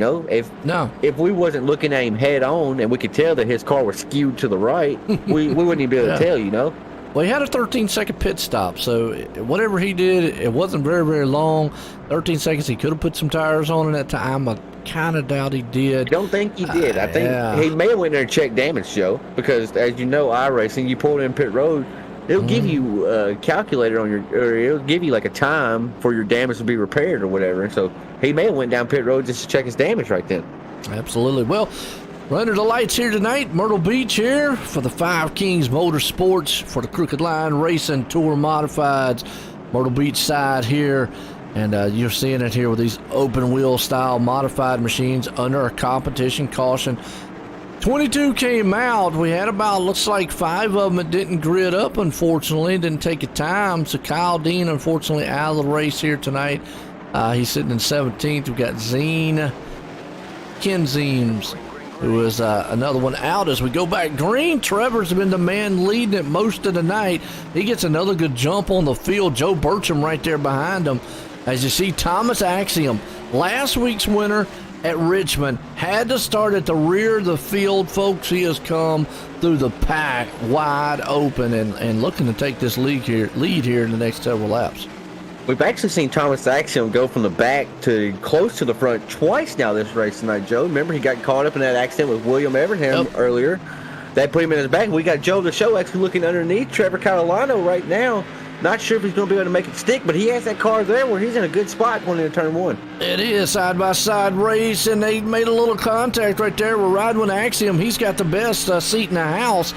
If we wasn't looking at him head on and we could tell that his car was skewed to the right, we wouldn't even be able to tell, Well, he had a 13-second pit stop, so whatever he did, it wasn't very, very long. 13 seconds, he could have put some tires on in that time. I kind of doubt he did. I don't think he did. I think he may have went there and checked damage, Joe, because as you know, iRacing, you pull in pit road, it'll give you a calculator or it'll give you like a time for your damage to be repaired or whatever. And so he may have went down pit road just to check his damage right then. Absolutely. Well, we're under the lights here tonight, Myrtle Beach here for the Five Kings Motorsports for the Crooked Line Racing Tour Modifieds, Myrtle Beach side here. And you're seeing it here with these open wheel style modified machines under a competition caution. 22 came out. We had about, looks like 5 of them that didn't grid up, unfortunately. Didn't take a time. So Kyle Dean, unfortunately, out of the race here tonight. He's sitting in 17th. We've got Ken Zeems, who is another one out as we go back green. Trevor's been the man leading it most of the night. He gets another good jump on the field. Joe Burcham right there behind him. As you see, Thomas Axiom, last week's winner at Richmond, had to start at the rear of the field. Folks, he has come through the pack wide open and looking to take this lead here in the next several laps. We've actually seen Thomas Axiom go from the back to close to the front twice now this race tonight, Joe. Remember, he got caught up in that accident with William Evernham earlier. That put him in his back. We got Joe the Show actually looking underneath Trevor Catalano right now. Not sure if he's going to be able to make it stick, but he has that car there where he's in a good spot going into turn one. It is side-by-side race, and they made a little contact right there. We're riding with Axiom. He's got the best seat in the house.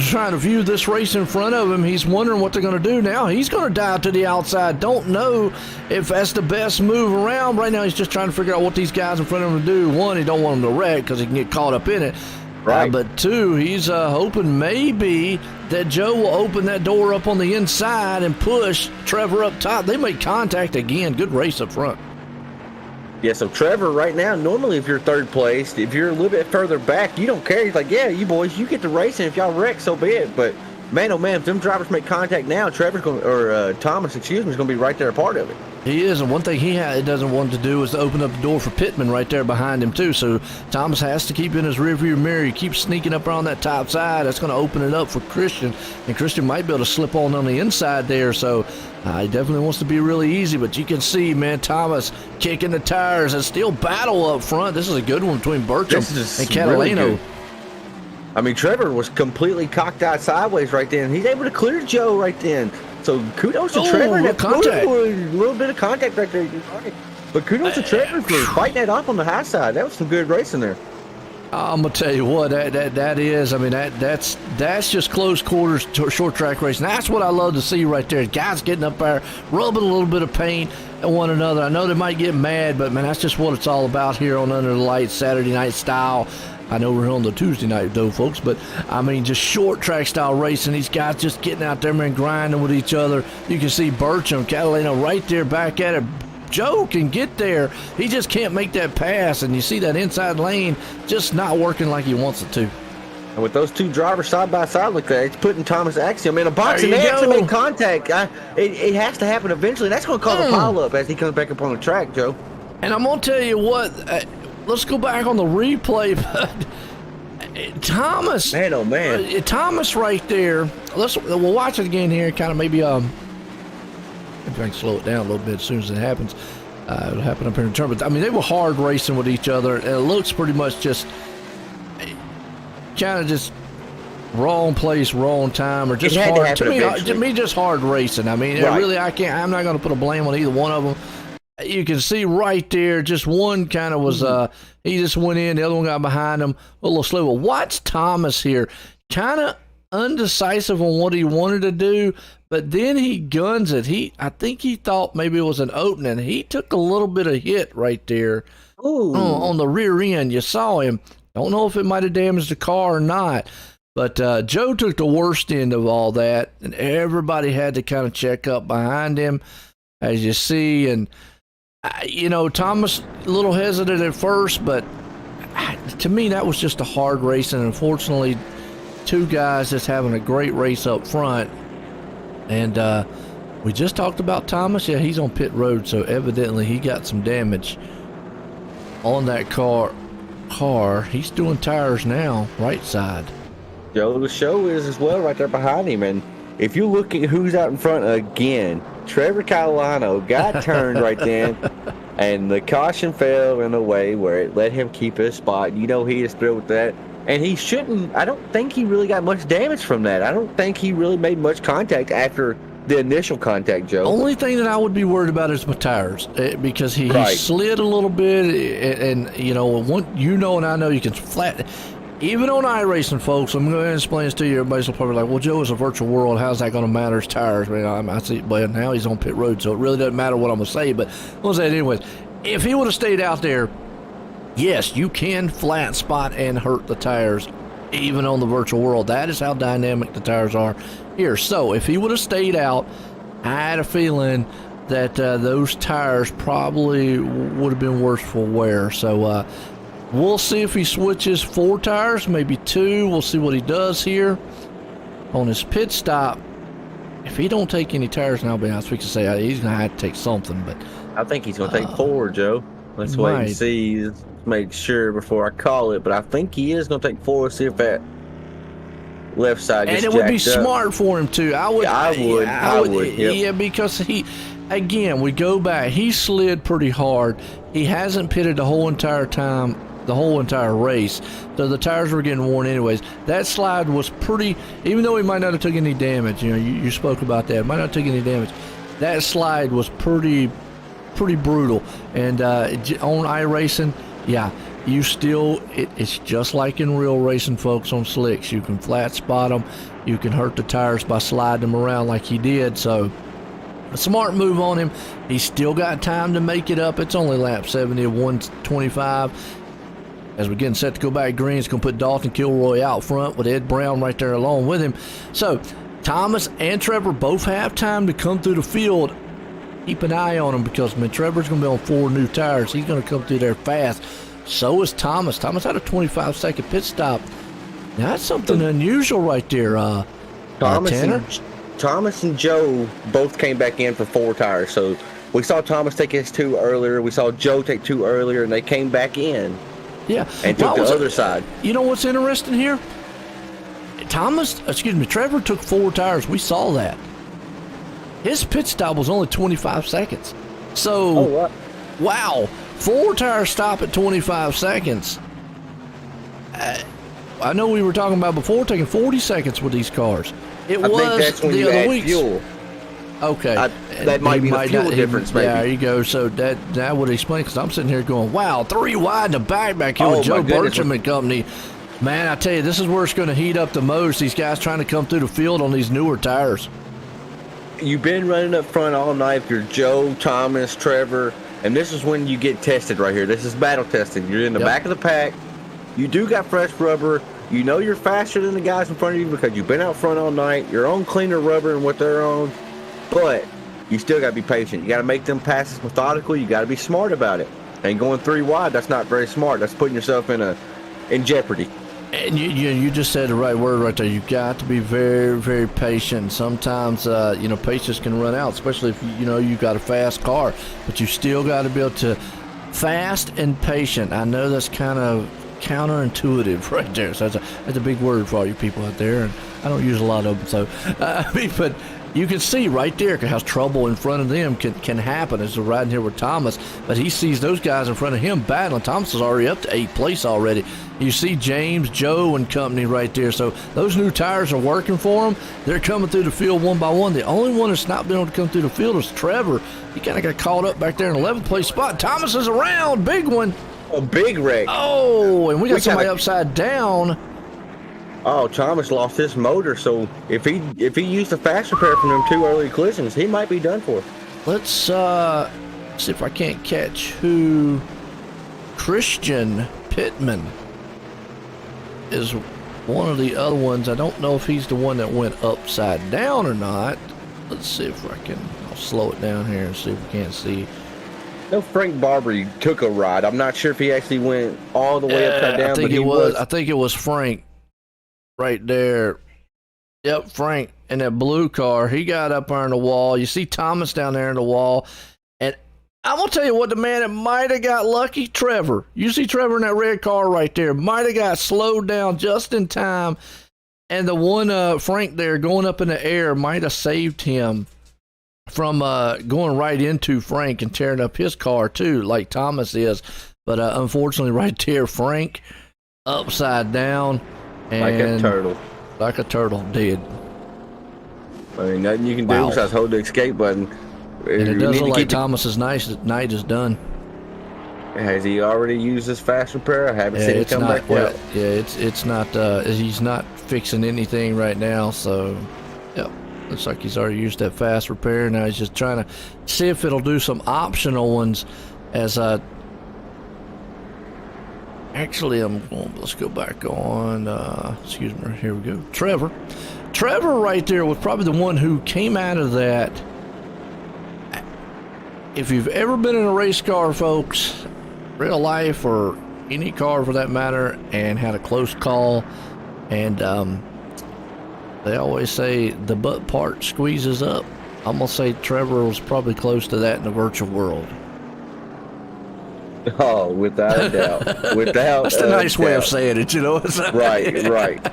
Trying to view this race in front of him. He's wondering what they're going to do now. He's going to dive to the outside. Don't know if that's the best move around. Right now he's just trying to figure out what these guys in front of him do. One, he don't want them to wreck because he can get caught up in it. Right. But two, he's hoping maybe that Joe will open that door up on the inside and push Trevor up top. They make contact again. Good race up front. Yeah, so Trevor right now, normally if you're third place, if you're a little bit further back, you don't care. He's like, yeah, you boys, you get to racing. If y'all wreck, so be it. But man, oh man, if them drivers make contact now, Thomas, is going to be right there a part of it. He is, and one thing he doesn't want to do is to open up the door for Pittman right there behind him too. So Thomas has to keep in his rearview mirror. He keeps sneaking up around that top side. That's going to open it up for Christian, and Christian might be able to slip on the inside there. So he definitely wants to be really easy. But you can see, man, Thomas kicking the tires and still battle up front. This is a good one between Burcham and Catalano. Really, I mean, Trevor was completely cocked out sideways right then. He's able to clear Joe right then. So kudos to Trevor. A little bit of contact right there. But kudos to Trevor for fighting that off on the high side. That was some good racing there. I'm gonna tell you what, that is. I mean, that's just close quarters short track racing. That's what I love to see right there. Guys getting up there, rubbing a little bit of paint at one another. I know they might get mad, but man, that's just what it's all about here on Under the Lights Saturday Night Style. I know we're on the Tuesday night though, folks, but I mean, just short track style racing. These guys just getting out there, man, grinding with each other. You can see Bertram, Catalina right there back at it. Joe can get there. He just can't make that pass, and you see that inside lane just not working like he wants it to. And with those two drivers side by side like that, it's putting Thomas Axiom in a box, and they actually make contact. It has to happen eventually. That's going to cause a pileup as he comes back up on the track, Joe. And I'm going to tell you what, let's go back on the replay, but Thomas. Man, oh, man. Thomas right there. We'll watch it again here, kind of maybe, if I can slow it down a little bit as soon as it happens. It'll happen up here in the turn. But, I mean, they were hard racing with each other, and it looks pretty much just kind of just wrong place, wrong time, or just hard. To me, just hard racing. I mean, right. Really, I'm not going to put a blame on either one of them. You can see right there, just one kind of was, he just went in, the other one got behind him, a little slow. Watch Thomas here, kind of undecisive on what he wanted to do, but then he guns it. I think he thought maybe it was an opening. He took a little bit of hit right there on the rear end. You saw him. Don't know if it might have damaged the car or not, but Joe took the worst end of all that, and everybody had to kind of check up behind him, as you see. And, Thomas a little hesitant at first, but to me, that was just a hard race. And unfortunately, two guys just having a great race up front. And we just talked about Thomas. Yeah, he's on pit road, so evidently he got some damage on that car. He's doing tires now, right side. Joe, the show is as well right there behind him. And if you look at who's out in front again, Trevor Catalano got turned right then, and the caution fell in a way where it let him keep his spot. He is thrilled with that. And he shouldn't, I don't think he really got much damage from that. I don't think he really made much contact after the initial contact, Joe. Only thing that I would be worried about is my tires, because he slid a little bit, and and I know you can flat. Even on iRacing, folks, I'm going to explain this to you. Everybody's probably like, well, Joe, is a virtual world. How's that going to matter? His tires. I see, but now he's on pit road, so it really doesn't matter what I'm going to say. But I'll say it anyways. If he would have stayed out there, yes, you can flat spot and hurt the tires, even on the virtual world. That is how dynamic the tires are here. So if he would have stayed out, I had a feeling that those tires probably would have been worse for wear. So we'll see if he switches 4 tires, maybe 2. We'll see what he does here on his pit stop. If he don't take any tires, and I'll be honest, we can say he's going to have to take something. But I think he's going to take 4, Joe. Let's wait and see. Let's make sure before I call it. But I think he is going to take 4. See if that left side gets jacked up. And it would be smart for him, too. I would. Yep. Yeah, because again, we go back. He slid pretty hard. He hasn't pitted the whole entire time, the whole entire race. So the tires were getting worn anyways. That slide was pretty, even though he might not have taken any damage, you spoke about that, might not have taken any damage. That slide was pretty brutal. And on iRacing, yeah, you still, it's just like in real racing, folks, on slicks. You can flat spot them. You can hurt the tires by sliding them around like he did. So a smart move on him. He's still got time to make it up. It's only lap 70 of 125. As we're getting set to go back green, it's going to put Dalton Kilroy out front with Ed Brown right there along with him. So Thomas and Trevor both have time to come through the field. Keep an eye on him because, Trevor's going to be on 4 new tires. He's going to come through there fast. So is Thomas. Thomas had a 25-second pit stop. Now, that's something unusual right there, Tanner. Thomas and Joe both came back in for 4 tires. So we saw Thomas take his 2 earlier. We saw Joe take 2 earlier, and they came back in. Yeah. And took the other side. You know what's interesting here? Trevor took 4 tires. We saw that. His pit stop was only 25 seconds. So, wow, 4 tire stop at 25 seconds. I know we were talking about before taking 40 seconds with these cars. I think that's when you add fuel. Okay. That might be the fuel difference, maybe. There you go. So that would explain, because I'm sitting here going, wow, 3 wide in the back here with Joe Bertram and company. Man, I tell you, this is where it's going to heat up the most. These guys trying to come through the field on these newer tires. You've been running up front all night. If you're Joe, Thomas, Trevor, and this is when you get tested right here. This is battle testing. You're in the back of the pack. You do got fresh rubber. You know you're faster than the guys in front of you because you've been out front all night. You're on cleaner rubber than what they're on. But you still got to be patient. You got to make them passes methodical. You got to be smart about it. And going 3 wide, that's not very smart. That's putting yourself in jeopardy. And you just said the right word right there. You got to be very, very patient. Sometimes patience can run out, especially if you've got a fast car. But you still got to be able to fast and patient. I know that's kind of counterintuitive right there. So that's a big word for all you people out there, and I don't use a lot of them. So but you can see right there how trouble in front of them can happen as they're riding here with Thomas. But he sees those guys in front of him battling. Thomas is already up to 8th place already. You see James, Joe, and company right there. So those new tires are working for them. They're coming through the field one by one. The only one that's not been able to come through the field is Trevor. He kind of got caught up back there in 11th place spot. Thomas is around. Big one. A big wreck. Oh, and we got somebody upside down. Oh, Thomas lost his motor, so if he used a fast repair from them 2 early collisions, he might be done for. Let's see if I can't catch who. Christian Pittman is one of the other ones. I don't know if he's the one that went upside down or not. Let's see if I'll slow it down here and see if we can't see. No, Frank Barbary took a ride. I'm not sure if he actually went all the way upside down. I think it was Frank right there. Yep, Frank in that blue car. He got up there in the wall. You see Thomas down there in the wall. And I'm going to tell you what, the man that might have got lucky, Trevor. You see Trevor in that red car right there. Might have got slowed down just in time. And the one, Frank there going up in the air might have saved him from going right into Frank and tearing up his car too, like Thomas is. But unfortunately, right there, Frank upside down and like a turtle, dead. I mean, nothing you can do besides hold the escape button. And it does look like Thomas's night is done. Has he already used his fast repair? I haven't seen it come back well. Yeah, it's not. He's not fixing anything right now. So, yeah. Looks like he's already used that fast repair. Now he's just trying to see if it'll do some optional ones. Let's go back on. Excuse me. Here we go. Trevor right there was probably the one who came out of that. If you've ever been in a race car, folks, real life or any car for that matter, and had a close call, and they always say the butt part squeezes up. I'm going to say Trevor was probably close to that in the virtual world. Oh, without a doubt. That's the nice way of saying it, Right.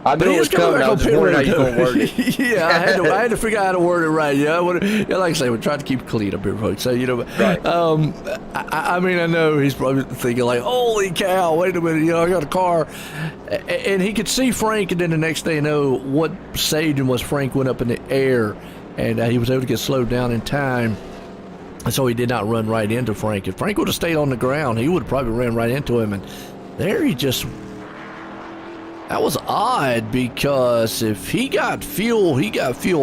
I knew it was coming. I was just wondering how you going to word it. Yeah, I had to figure out how to word it right. Like I say, we're trying to keep it clean up here, folks. So, right. I mean, I know he's probably thinking like, holy cow, wait a minute, I got a car. And he could see Frank, and then the next thing you know, what saved him was Frank went up in the air, and he was able to get slowed down in time. And so he did not run right into Frank. If Frank would have stayed on the ground, he would have probably ran right into him. And there that was odd, because if he got fuel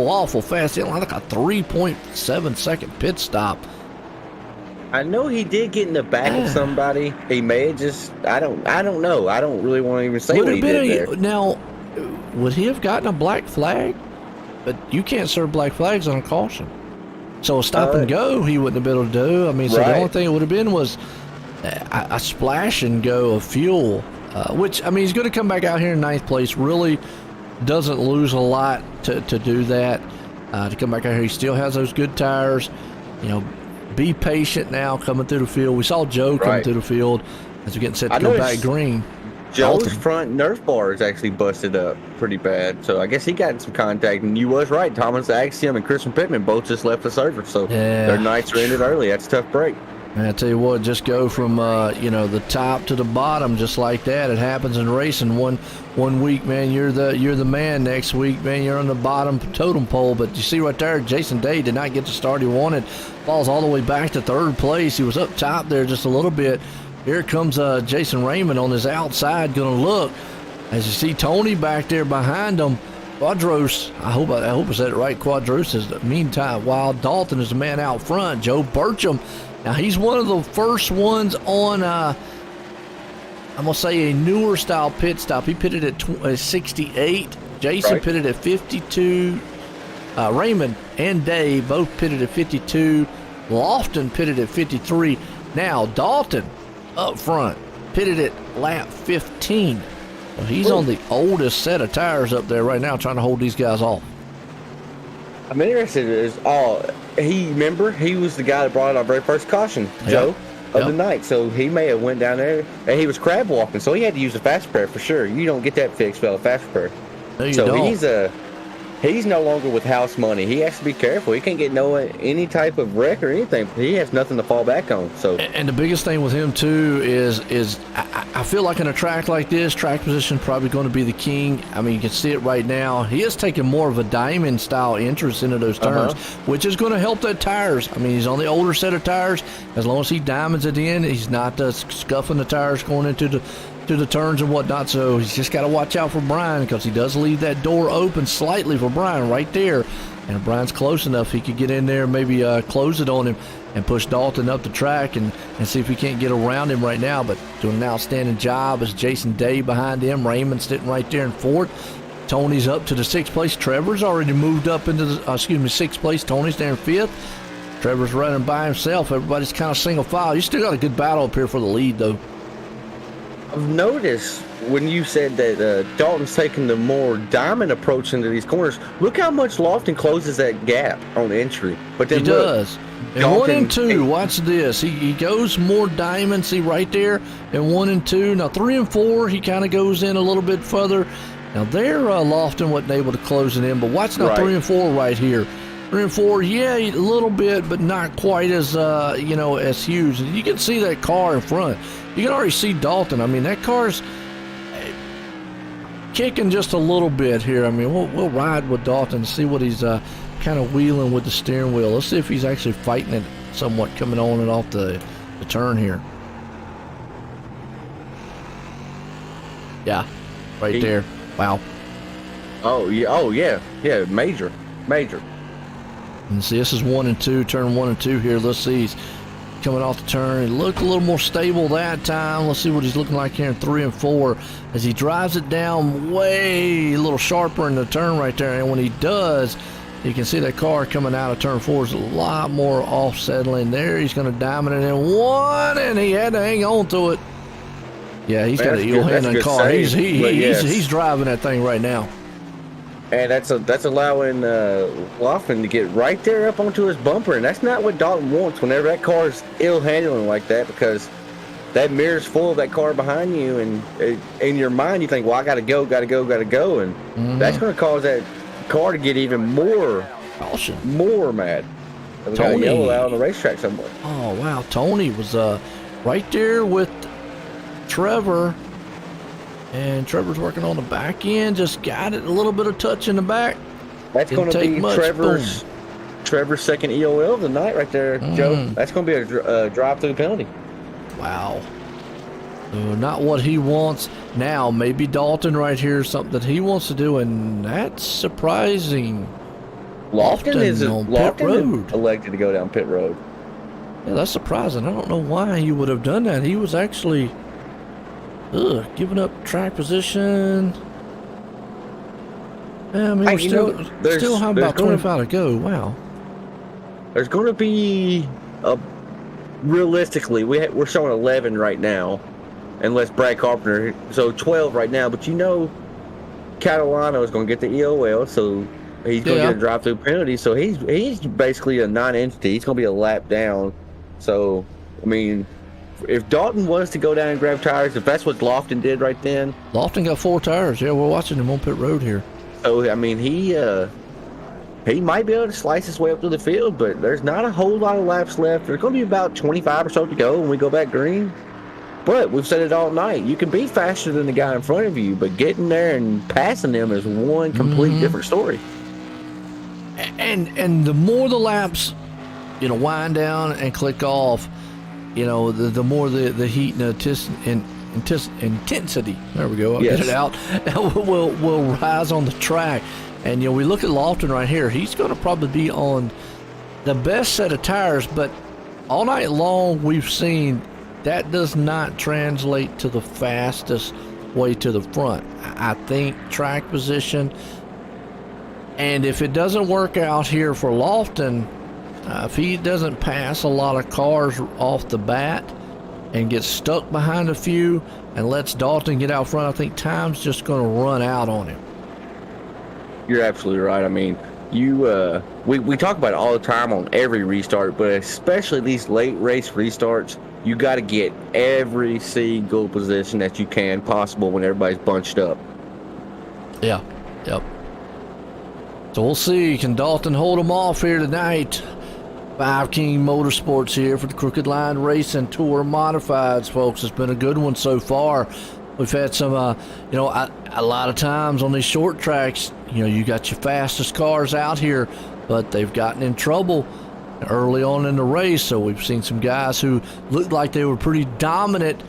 awful fast. He had like a 3.7 second pit stop. I know he did get in the back of somebody. He may have just, I don't know. I don't really want to even say what he did there. Now, would he have gotten a black flag? But you can't serve black flags on a caution. So a stop and go he wouldn't have been able to do. I mean, so the only thing it would have been was a splash and go of fuel. Which, I mean, he's going to come back out here in 9th place. Really doesn't lose a lot to do that. To come back out here, he still has those good tires. Be patient now coming through the field. We saw Joe coming through the field as we're getting set to go back green. Joe's front Nerf bar is actually busted up pretty bad. So I guess he got in some contact. And you was right. Thomas Axiom and Christian Pittman both just left the service. So their nights are ended early. That's a tough break. And I tell you what, just go from the top to the bottom just like that. It happens in racing. One week, man, you're the man. Next week, man, you're on the bottom totem pole. But you see right there, Jason Day did not get the start he wanted. Falls all the way back to 3rd place. He was up top there just a little bit. Here comes Jason Raymond on his outside, going to look. As you see Tony back there behind him. Quadros, I hope I said it right. Quadros is, meantime, Wild Dalton is the man out front. Joe Burcham. Now, he's one of the first ones on I'm gonna say a newer style pit stop. He pitted at 68. Jason Right. pitted at 52. Raymond and Dave both pitted at 52. Lofton pitted at 53. Now Dalton up front pitted at lap 15. So he's on the oldest set of tires up there right now, trying to hold these guys off. I'm interested. Remember he was the guy that brought out our very first caution, Joe, of the night. So he may have went down there and he was crab walking, so he had to use a fast repair for sure. You don't get that fixed without a fast repair. No, you So don't. he's no longer with house money. He has to be careful. He can't get any type of wreck or anything. He has nothing to fall back on. So And the biggest thing with him too is I feel like in a track like this, track position probably going to be the king. I mean, you can see it right now. He is taking more of a diamond style interest into those turns, which is going to help that tires. I mean, he's on the older set of tires. As long as he diamonds at the end, he's not scuffing the tires going into the turns and whatnot. So he's just got to watch out for Brian, because he does leave that door open slightly for Brian right there. And if Brian's close enough, he could get in there, maybe close it on him and push Dalton up the track and see if he can't get around him right now. But doing an outstanding job is Jason Day behind him. Raymond sitting right there in fourth. Tony's up to the sixth place. Trevor's already moved up into the sixth place. Tony's there in fifth. Trevor's running by himself. Everybody's kind of single file. You still got a good battle up here for the lead, though. I've noticed when you said that Dalton's taking the more diamond approach into these corners, look how much Lofton closes that gap on entry. But then He does. And Dalton, 1 and 2, watch this. He goes more diamond, see right there, and 1 and 2. Now 3 and 4, he kind of goes in a little bit further. Now there, Lofton wasn't able to close it in, but watch now 3 and 4 right here. 3 and 4, yeah, a little bit, but not quite as as huge. And you can see that car in front. You can already see Dalton. I mean, that car's kicking just a little bit here. I mean, we'll ride with Dalton and see what he's kind of wheeling with the steering wheel. Let's see if he's actually fighting it somewhat coming on and off the turn here. Yeah, right there. Wow. Oh yeah, major. And see, this is 1 and 2, turn 1 and 2 here. Let's see, he's coming off the turn. He looked a little more stable that time. Let's see what he's looking like here in 3 and 4 as he drives it down way a little sharper in the turn right there. And when he does, you can see that car coming out of turn 4 is a lot more off-settling there. He's going to diamond it in 1, and he had to hang on to it. Yeah, he's got an eel handling car. He's driving that thing right now. And that's allowing Lofton to get right there up onto his bumper, and that's not what Dalton wants whenever that car's ill handling like that, because that mirror's full of that car behind you, and in your mind you think, well, I gotta go, and that's going to cause that car to get even more mad. We got yellow out on the racetrack somewhere. Oh wow, Tony was right there with Trevor. And Trevor's working on the back end, just got it a little bit of touch in the back. That's going to be Trevor's second EOL of the night right there, Joe. That's going to be a drive-through penalty. Wow. Not what he wants. Now, maybe Dalton right here is something that he wants to do, and that's surprising. Lofton is road. elected to go down pit road. Yeah, that's surprising. I don't know why he would have done that. He was actually... giving up track position. Yeah, I mean, we're still how about 25 to go? Wow. There's going to be realistically, we're showing 11 right now, unless Brad Carpenter. So 12 right now, but Catalano is going to get the EOL, so he's going to get a drive-through penalty. So he's basically a non-entity. He's going to be a lap down. So I mean, if Dalton was to go down and grab tires, if that's what Lofton did right then. Lofton got 4 tires. Yeah, we're watching him on pit road here. So, I mean, he might be able to slice his way up to the field, but there's not a whole lot of laps left. There's going to be about 25 or so to go when we go back green. But we've said it all night. You can be faster than the guy in front of you, but getting there and passing them is one complete different story. And the more the laps, wind down and click off, the more the heat and intensity, there we go, I'll get it out, will rise on the track. And, we look at Lofton right here. He's going to probably be on the best set of tires, but all night long we've seen that does not translate to the fastest way to the front. I think track position, and if it doesn't work out here for Lofton, if he doesn't pass a lot of cars off the bat and gets stuck behind a few and lets Dalton get out front, I think time's just going to run out on him. You're absolutely right. I mean, we talk about it all the time on every restart, but especially these late race restarts, you got to get every single position that you can possible when everybody's bunched up. Yeah, yep. So we'll see. Can Dalton hold them off here tonight? Five King Motorsports here for the Crooked Line Racing Tour Modifieds, folks. It's been a good one so far. We've had some, a lot of times on these short tracks, you got your fastest cars out here, but they've gotten in trouble early on in the race. So we've seen some guys who looked like they were pretty dominant.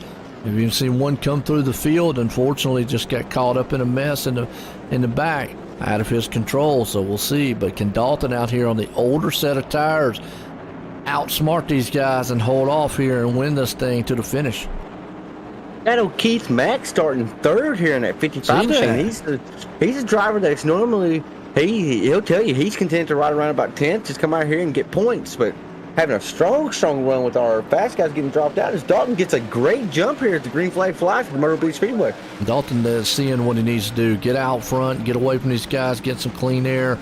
We've even seen one come through the field, unfortunately just got caught up in a mess in the back, out of his control. So we'll see. But can Dalton out here on the older set of tires outsmart these guys and hold off here and win this thing to the finish? That old Keith Mack starting third here in that 55 machine. He's a driver that's normally he'll tell you he's content to ride around about 10th, just come out here and get points. But having a strong run with our fast guys getting dropped out, as Dalton gets a great jump here at the green flag flies for Myrtle Beach Speedway. Dalton is seeing what he needs to do. Get out front, get away from these guys, get some clean air.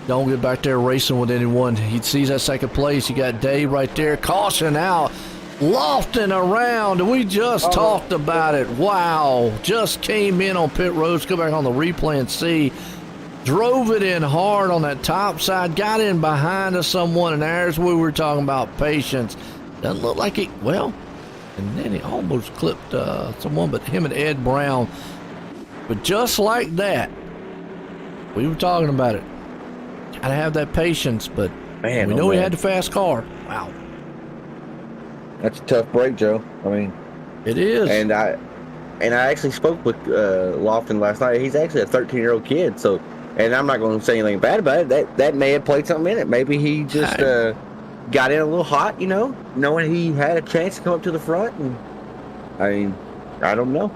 Don't get back there racing with anyone. He sees that second place. You got Dave right there. Caution out. Lofton around. We just talked about it. Wow. Just came in on pit roads. Go back on the replay and see. Drove it in hard on that top side. Got in behind of someone. And there's where we were talking about patience. Doesn't look like it. Well, and then he almost clipped someone, but him and Ed Brown. But just like that, we were talking about it. Got to have that patience, but we know he had the fast car. Wow. That's a tough break, Joe. I mean, it is. And I actually spoke with Lofton last night. He's actually a 13-year-old kid, so, and I'm not going to say anything bad about it. That may have played something in it. Maybe he just got in a little hot, knowing he had a chance to come up to the front. And I mean, I don't know.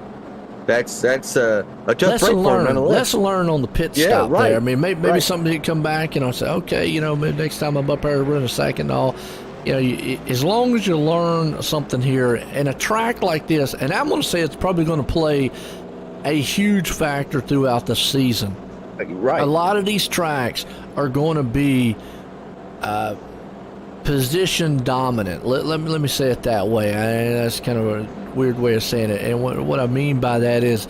That's a tough break for him nonetheless. Lesson learned on the pit stop there. I mean, maybe somebody could come back, say, okay, maybe next time I'm up there run a second, all. As long as you learn something here in a track like this, and I'm going to say it's probably going to play a huge factor throughout the season. Right. A lot of these tracks are going to be position dominant. Let me say it that way. That's kind of a weird way of saying it. And what I mean by that is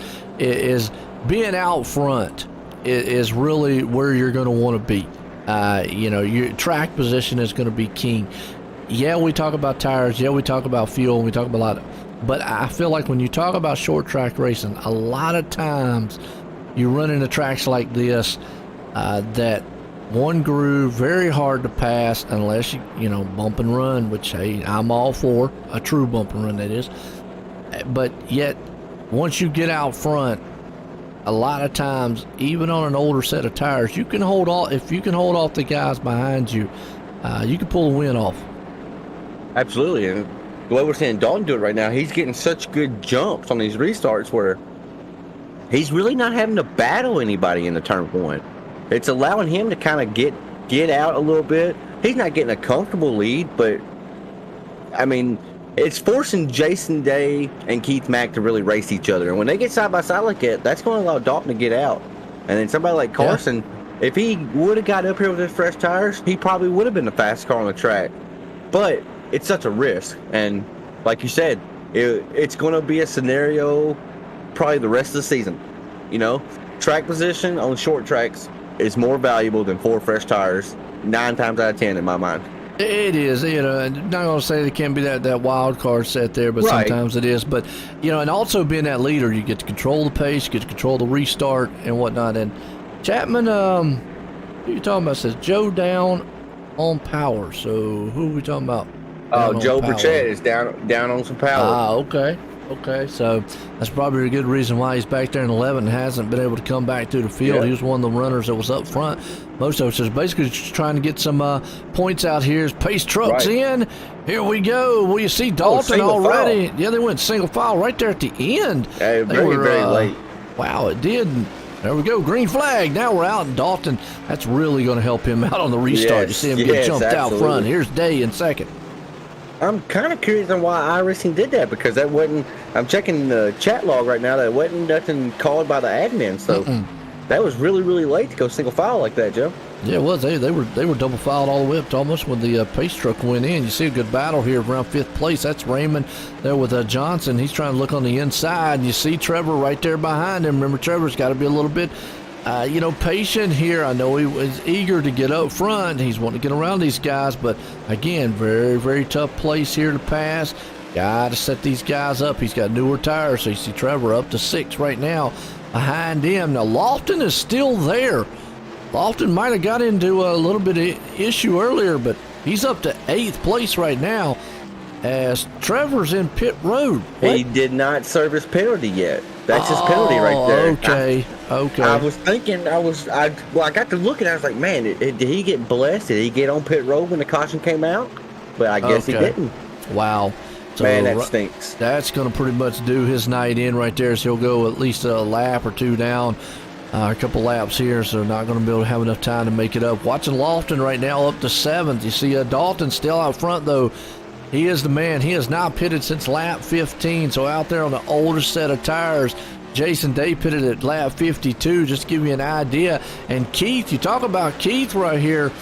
being out front is really where you're going to want to be. Your track position is going to be king. Yeah, we talk about tires. Yeah, we talk about fuel. And we talk about a lot. But I feel like when you talk about short track racing, a lot of times you run into tracks like this that one groove, very hard to pass unless you bump and run, which, hey, I'm all for a true bump and run, that is. But yet, once you get out front, a lot of times, even on an older set of tires, you can hold off. If you can hold off the guys behind you, you can pull the win off. Absolutely, and the way we're seeing Dalton do it right now, he's getting such good jumps on these restarts where he's really not having to battle anybody in the turn one. It's allowing him to kind of get out a little bit. He's not getting a comfortable lead, but I mean, it's forcing Jason Day and Keith Mack to really race each other. And when they get side by side like that, that's going to allow Dalton to get out. And then somebody like Carson, if he would have got up here with his fresh tires, he probably would have been the fastest car on the track. But it's such a risk. And like you said, it's going to be a scenario probably the rest of the season. Track position on short tracks is more valuable than 4 fresh tires 9 times out of 10 in my mind. It is, not going to say it can't be that wild card set there, but sometimes it is. But, and also being that leader, you get to control the pace, you get to control the restart and whatnot. And Chapman, who are you talking about? Says Joe down on power. So who are we talking about? Oh, Joe Burchett is down on some power. Okay. Okay, so that's probably a good reason why he's back there in 11 and hasn't been able to come back through the field. Yeah. He was one of the runners that was up front. Most of us is basically just trying to get some points out here. As pace trucks Right. in. Here we go. Well, you see Dalton single already. Yeah, they went single file right there at the end. Very, very late. Wow, it did. There we go. Green flag. Now we're out, and Dalton, that's really going to help him out on the restart. You Yes, see him get yes, jumped out absolutely. front. Here's Day in second. I'm kind of curious on why iRacing did that, because that wasn't. I'm checking the chat log right now. That wasn't nothing called by the admin. So that was really, really late to go single file like that, Joe. Yeah, it was. They were double filed all the way up to almost when the pace truck went in. You see a good battle here around fifth place. That's Raymond there with Johnson. He's trying to look on the inside. And you see Trevor right there behind him. Remember, Trevor's got to be a little bit, patient here. I know he was eager to get up front. He's wanting to get around these guys, but again, very, very tough place here to pass. Got to set these guys up. He's got newer tires, so you see Trevor up to 6 right now behind him. Now Lofton is still there. Lofton might have got into a little bit of issue earlier, but he's up to 8th place right now as Trevor's in pit road. He did not serve his penalty yet. That's his penalty right there. Okay. I was thinking, I got to look and I was like, man, did he get blessed? Did he get on pit road when the caution came out? But I guess he didn't. Wow. So Man, that stinks. That's going to pretty much do his night in right there. So he'll go at least a lap or two down. A couple laps here, so not going to be able to have enough time to make it up. Watching Lofton right now up to 7th. You see Dalton still out front, though. He is the man. He has not pitted since lap 15, so out there on the older set of tires. Jason Day pitted at lap 52, just to give you an idea. And Keith, you talk about Keith right here.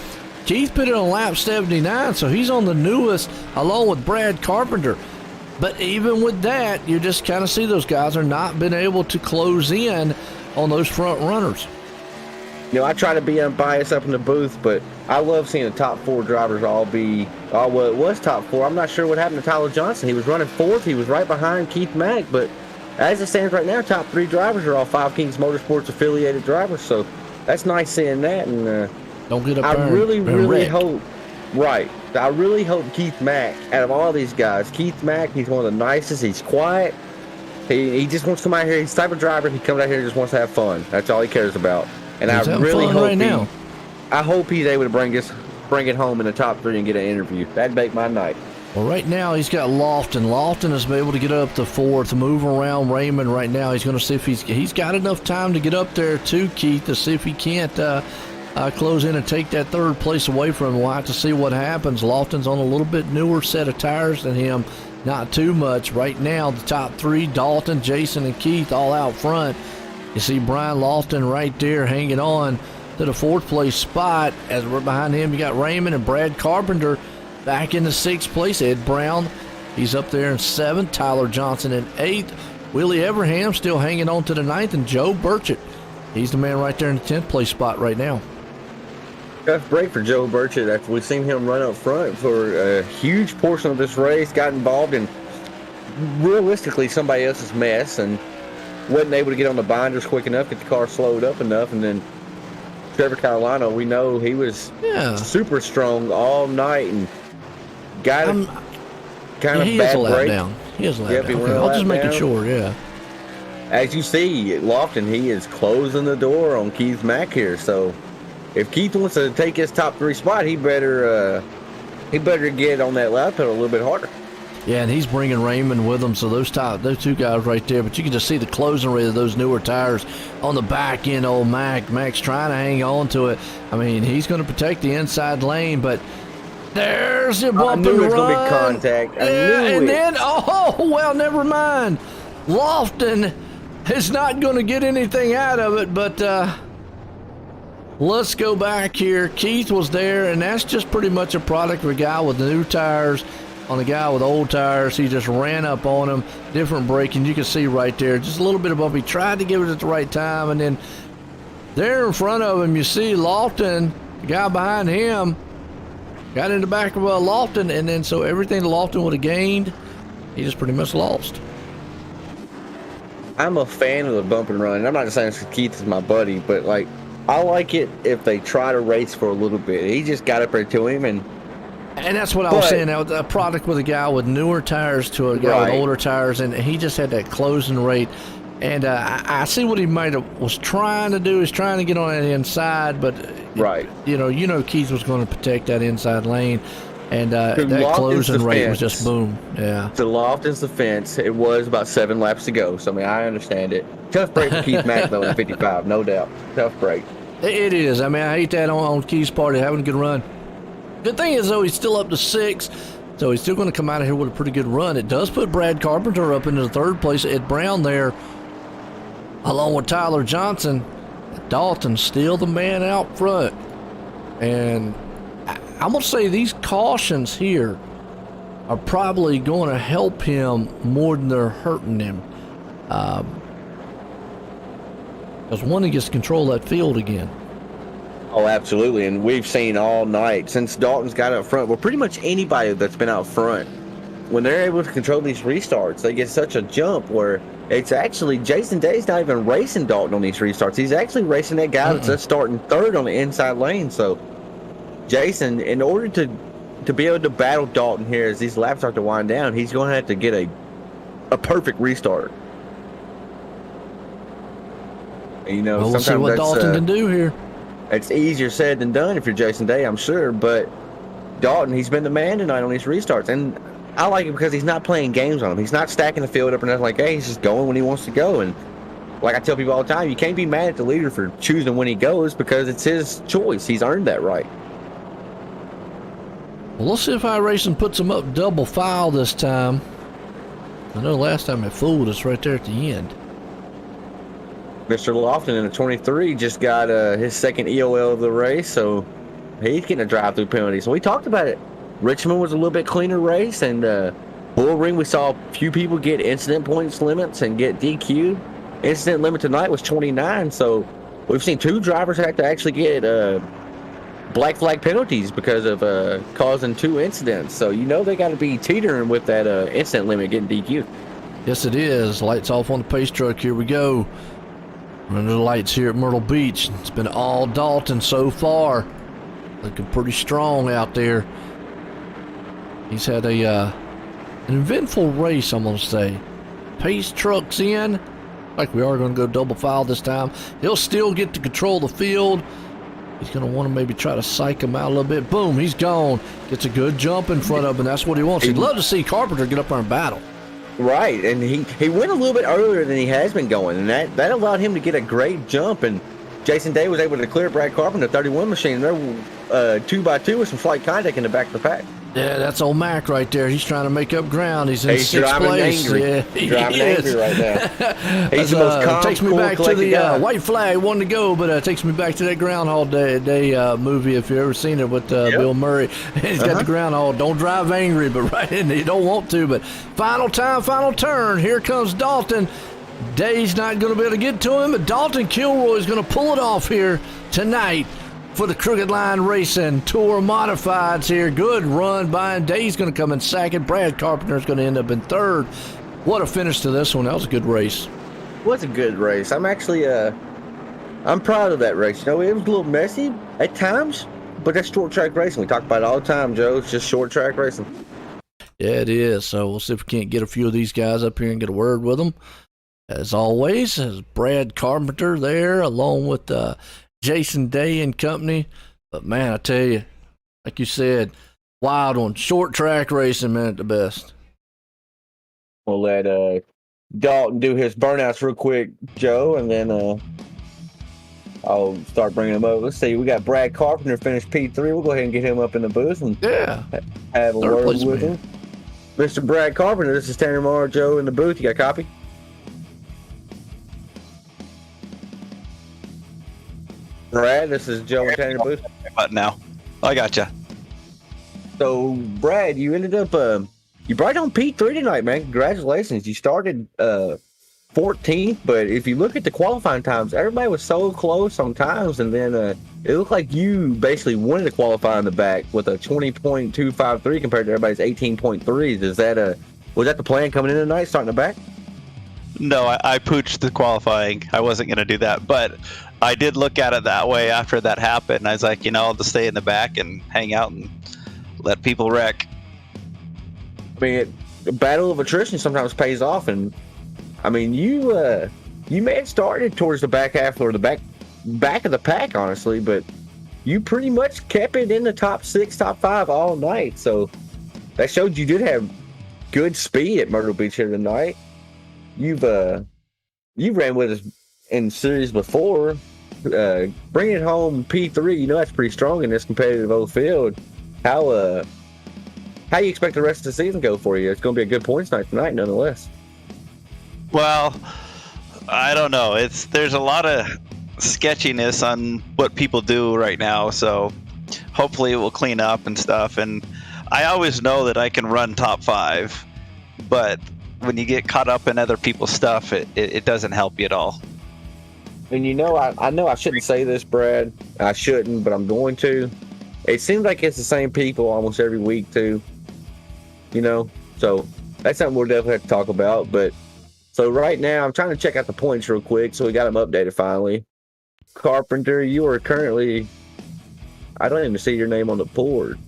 Keith pitted on lap 79, so he's on the newest, along with Brad Carpenter. But even with that, you just kind of see those guys are not been able to close in on those front runners. You know, I try to be unbiased up in the booth, but I love seeing the top 4 drivers well, it was top 4. I'm not sure what happened to Tyler Johnson. He was running 4th. He was right behind Keith Mack, but as it stands right now, top 3 drivers are all Five Kings Motorsports affiliated drivers, so that's nice seeing that. And don't get up I there really and hope, right, I really hope Keith Mack, out of all these guys, Keith Mack, he's one of the nicest. He's quiet. He just wants to come out here. He's the type of driver. He comes out here and just wants to have fun. That's all he cares about. And he's I really hope right now. I hope he's able to bring it home in the top 3 and get an interview. That'd make my night. Well, right now he's got Lofton. Lofton has been able to get up to 4th, move around Raymond right now. He's going to see if he's got enough time to get up there to Keith to see if he can't close in and take that 3rd place away from him. We'll have to see what happens. Lofton's on a little bit newer set of tires than him. Not too much. Right now, the top 3, Dalton, Jason, and Keith all out front. You see Brian Lofton right there hanging on to the 4th place spot. As we're behind him, you got Raymond and Brad Carpenter back in the 6th place. Ed Brown, he's up there in 7th. Tyler Johnson in 8th. Willie Everham still hanging on to the 9th. And Joe Burchett, he's the man right there in the 10th place spot right now. Tough break for Joe Burchett after we've seen him run up front for a huge portion of this race, got involved in realistically somebody else's mess and wasn't able to get on the binders quick enough, get the car slowed up enough, and then Trevor Carolina, we know he was super strong all night and got a kind of bad break. He is a lap Yep, down. Okay, I'll just make it sure, yeah. As you see, Lofton, he is closing the door on Keith Mack here, so if Keith wants to take his top 3 spot, he better get on that lap pedal a little bit harder. Yeah, and he's bringing Raymond with him, so those 2 guys right there. But you can just see the closing rate of those newer tires on the back end. Old Mac's trying to hang on to it. I mean, he's going to protect the inside lane, but there's a bump and run. I knew it was going to be contact. Then, well, never mind. Lofton is not going to get anything out of it, but let's go back here. Keith was there, and that's just pretty much a product of a guy with new tires on a guy with old tires. He just ran up on him. Different braking. You can see right there, just a little bit of bump. He tried to give it at the right time, and then there in front of him, you see Lofton, the guy behind him, got in the back of Lofton, and then so everything Lofton would have gained, he just pretty much lost. I'm a fan of the bump and run. I'm not just saying Keith is my buddy, but like I like it if they try to race for a little bit. He just got up there to him and And that's what I was But saying. That was a product with a guy with newer tires to a guy with right, older tires, and he just had that closing rate. And I see what he was trying to do. He's trying to get on that inside, but right. Keys was going to protect that inside lane, and To that Lofton's closing rate was just defense, boom. Yeah. to Lofton's defense, it was about 7 laps to go. So I mean, I understand it. Tough break for Keith Mack though in 55, no doubt. Tough break. It is. I mean, I hate that on Keys' part. Having a good run. Good thing is, though, he's still up to 6, so he's still going to come out of here with a pretty good run. It does put Brad Carpenter up into the 3rd place. Ed Brown there, along with Tyler Johnson. Dalton still the man out front. And I'm going to say these cautions here are probably going to help him more than they're hurting him. Because one, he gets to control that field again. Oh, absolutely. And we've seen all night since Dalton's got up front. Well, pretty much anybody that's been out front, when they're able to control these restarts, they get such a jump where it's actually Jason Day's not even racing Dalton on these restarts. He's actually racing that guy that's just starting 3rd on the inside lane. So, Jason, in order to be able to battle Dalton here as these laps start to wind down, he's going to have to get a perfect restart. And, Well, we'll see sometimes what that's Dalton can do here. it's easier said than done if you're Jason Day, I'm sure. But Dalton, he's been the man tonight on these restarts. And I like it because he's not playing games on them. He's not stacking the field up or nothing like that. He's just going when he wants to go. And like I tell people all the time, you can't be mad at the leader for choosing when he goes because it's his choice. He's earned that right. Well, let's see if iRacing puts him up double file this time. I know last time it fooled us right there at the end. Mr. Lofton in the 23 just got his 2nd EOL of the race, so he's getting a drive-through penalty. So we talked about it. Richmond was a little bit cleaner race, and Bullring, we saw a few people get incident points limits and get DQ'd. Incident limit tonight was 29, so we've seen 2 drivers have to actually get black flag penalties because of causing 2 incidents. So they got to be teetering with that incident limit getting DQ'd. Yes, it is. Lights off on the pace truck. Here we go. Under the lights here at Myrtle Beach. It's been all Dalton so far. Looking pretty strong out there. He's had an eventful race, I'm going to say. Pace truck's in. Like we are going to go double file this time. He'll still get to control the field. He's going to want to maybe try to psych him out a little bit. Boom, he's gone. Gets a good jump in front of him, and that's what he wants. He'd love to see Carpenter get up there and battle. Right, and he went a little bit earlier than he has been going, and that allowed him to get a great jump, and Jason Day was able to clear Brad Carpenter, 31 machine. They're 2x2 with some slight contact in the back of the pack. Yeah, that's old Mac right there. He's trying to make up ground. He's in He's 6th driving place. angry. Yeah, Driving angry right now. He's the most calm, takes me cool, back to collected the guy. white flag, one to go, but takes me back to that Groundhog Day movie, if you've ever seen it, with Bill Murray. He's got the groundhog. Don't drive angry, but right in there. You don't want to, but final time, final turn. Here comes Dalton. Day's not going to be able to get to him, but Dalton Kilroy is going to pull it off here tonight for the Crooked Line Racing Tour Modifieds here. Good run by him. Day's going to come in 2nd. Brad Carpenter is going to end up in 3rd. What a finish to this one. That was a good race. It was a good race. I'm actually I'm proud of that race. It was a little messy at times, but that's short track racing. We talk about it all the time, Joe. It's just short track racing. Yeah, it is. So we'll see if we can't get a few of these guys up here and get a word with them. As always, as Brad Carpenter there, along with Jason Day and company. But man, I tell you, like you said, wild one. Short track racing, man, at the best. We'll let Dalton do his burnouts real quick, Joe, and then I'll start bringing him up. Let's see. We got Brad Carpenter finished P3. We'll go ahead and get him up in the booth and have a word with him. Mr. Brad Carpenter, this is Tanner Marr, Joe in the booth. You got a copy? Brad, this is Joe and Tanner booth. But now, I gotcha. So, Brad, you ended up you brought on P3 tonight, man. Congratulations. You started 14th, but if you look at the qualifying times, everybody was so close on times, and then it looked like you basically wanted to qualify in the back with a 20.253 compared to everybody's 18.3s. Was that the plan coming in tonight, starting the back? No, I pooched the qualifying. I wasn't going to do that, but I did look at it that way after that happened. I was like, I'll just stay in the back and hang out and let people wreck. I mean, the battle of attrition sometimes pays off, and I mean, you may have started towards the back half or the back of the pack, honestly, but you pretty much kept it in the top 6, top 5 all night. So that showed you did have good speed at Myrtle Beach here tonight. You ran with us in series before, bringing it home P3. You know that's pretty strong in this competitive old field. How you expect the rest of the season to go for you? It's going to be a good points night tonight, nonetheless. Well, I don't know. There's a lot of sketchiness on what people do right now, so hopefully it will clean up and stuff. And I always know that I can run top 5, but when you get caught up in other people's stuff, it doesn't help you at all. And you know, I know I shouldn't say this, Brad. I shouldn't, but I'm going to. It seems like it's the same people almost every week too. You know, so that's something we'll definitely have to talk about. But so right now, I'm trying to check out the points real quick, so we got them updated finally. Carpenter, you are currently, I don't even see your name on the board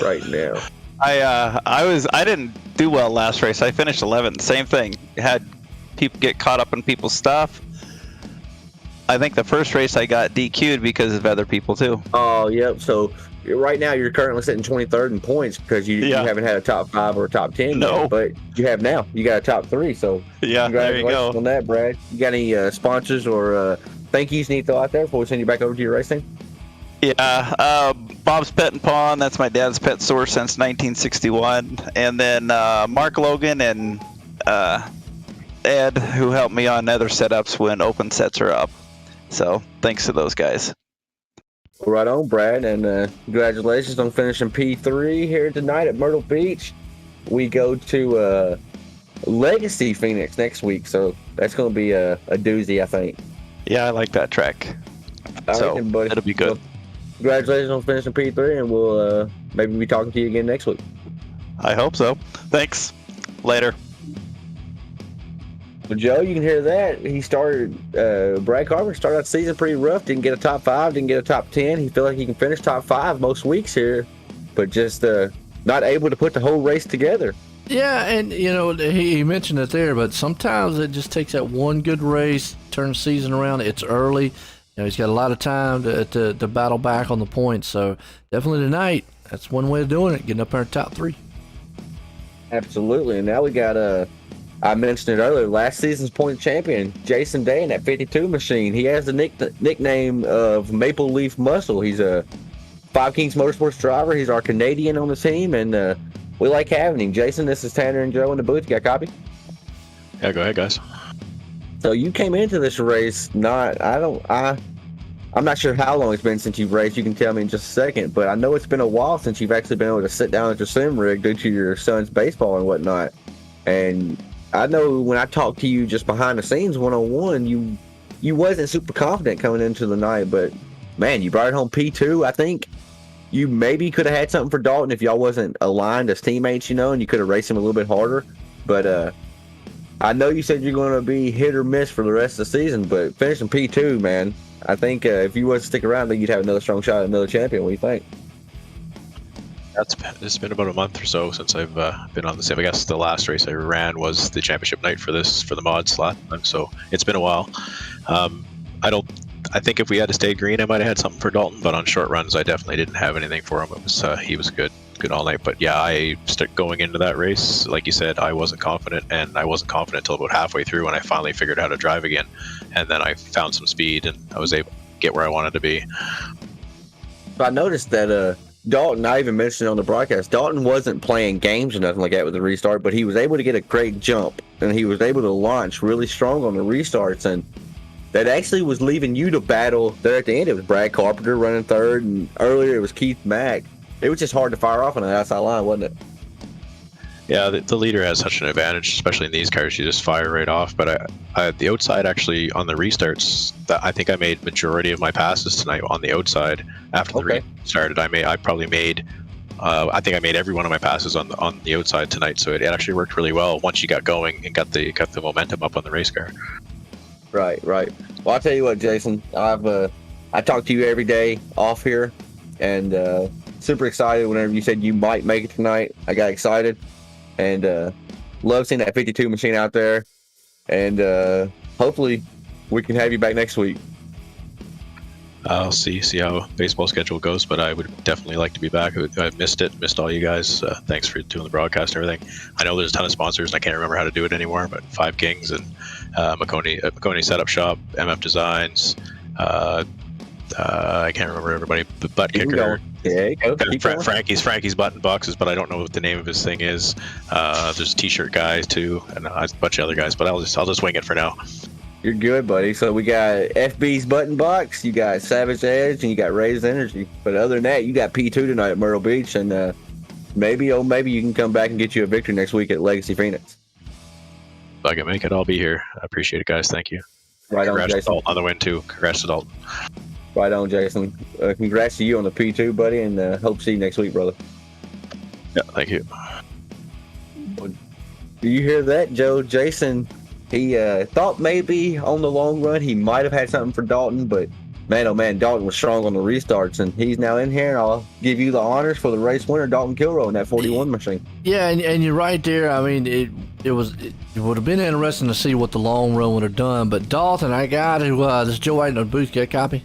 right now. I didn't do well last race. I finished 11th. Same thing. Had people get caught up in people's stuff. I think the first race I got DQ'd because of other people too. Oh, yep. So right now you're currently sitting 23rd in points because you haven't had a top 5 or a top 10 no. yet, but you have now. You got a top 3. So yeah, there you go. On that, Brad. You got any sponsors or thank yous need to throw out there before we send you back over to your racing? Yeah, Bob's Pet and Pawn. That's my dad's pet store since 1961. And then Mark Logan and Ed, who helped me on other setups when open sets are up. So thanks to those guys. Right on, Brad, and congratulations on finishing P3 here tonight at Myrtle Beach. We go to Legacy Phoenix next week, so that's going to be a doozy, I think. Yeah, I like that track. So it'll be good. Well, congratulations on finishing P3, and we'll maybe be talking to you again next week. I hope so. Thanks. Later. Well, Joe, you can hear that. He started, Brad Carver started out the season pretty rough. Didn't get a top 5, didn't get a top 10. He feel like he can finish top 5 most weeks here, but just not able to put the whole race together. Yeah, and you know, he mentioned it there, but sometimes it just takes that one good race, turn the season around. It's early. You know, he's got a lot of time to battle back on the points. So definitely tonight, that's one way of doing it, getting up there in top 3. Absolutely. And now we got I mentioned it earlier, last season's point champion, Jason Day in that 52 machine. He has the nickname of Maple Leaf Muscle. He's a Five Kings Motorsports driver. He's our Canadian on the team, and we like having him. Jason, this is Tanner and Joe in the booth. You got a copy? Yeah, go ahead, guys. So you came into this race I'm not sure how long it's been since you've raced. You can tell me in just a second, but I know it's been a while since you've actually been able to sit down at your sim rig due to your son's baseball and whatnot. And I know when I talked to you just behind the scenes one-on-one, you wasn't super confident coming into the night, but man, you brought it home P2. I think you maybe could have had something for Dalton if y'all wasn't aligned as teammates, you know, and you could have raced him a little bit harder. But I know you said you're going to be hit or miss for the rest of the season, but finishing P2, man, I think if you was to stick around, I think you'd have another strong shot at another champion. What do you think? It's been about a month or so since I've been on the sim. I guess the last race I ran was the championship night for the mods last time, so it's been a while. I think if we had stayed green, I might have had something for Dalton, but on short runs, I definitely didn't have anything for him. It was he was good all night. But yeah, I going into that race, like you said, I wasn't confident, and I wasn't confident until about halfway through when I finally figured out how to drive again, and then I found some speed, and I was able to get where I wanted to be. So I noticed that Dalton, I even mentioned it on the broadcast, Dalton wasn't playing games or nothing like that with the restart, but he was able to get a great jump, and he was able to launch really strong on the restarts, and that actually was leaving you to battle there at the end. It was Brad Carpenter running third, and earlier it was Keith Mack. It was just hard to fire off on the outside line, wasn't it? Yeah, the leader has such an advantage, especially in these cars. You just fire right off. But I the outside, actually, on the restarts, I think I made majority of my passes tonight on the outside. After the restart, I probably made, I think I made every one of my passes on the outside tonight. So it actually worked really well once you got going and got the momentum up on the race car. Right. Well, I'll tell you what, Jason, I talk to you every day off here, and super excited whenever you said you might make it tonight. I got excited, and love seeing that 52 machine out there. And hopefully we can have you back next week. I'll see how baseball schedule goes, but I would definitely like to be back. I missed all you guys. Thanks for doing the broadcast and everything. I know there's a ton of sponsors, and I can't remember how to do it anymore, but Five Kings and McConey Setup Shop, MF Designs, I can't remember everybody, but Butt Kicker. Yeah, Frankie's Button Boxes, but I don't know what the name of his thing is. There's T-shirt guys too, and a bunch of other guys, but I'll just wing it for now. You're good, buddy. So we got FB's Button Box, you got Savage Edge, and you got Raised Energy. But other than that, you got P2 tonight at Myrtle Beach, and maybe you can come back and get you a victory next week at Legacy Phoenix. If I can make it, I'll be here. I appreciate it, guys. Thank you. Right on, Congrats Jason. on the win too. Congrats to Dalton. Right on, Jason. Congrats to you on the P2, buddy, and hope to see you next week, brother. Yeah, thank you. Do you hear that, Joe? Jason, he thought maybe on the long run he might have had something for Dalton, but man, oh man, Dalton was strong on the restarts, and he's now in here, and I'll give you the honors for the race winner, Dalton Kilroy, in that 41 machine. Yeah, and you're right there. I mean, it would have been interesting to see what the long run would have done, but Dalton, I got to, this is Joe White in the booth, get a copy?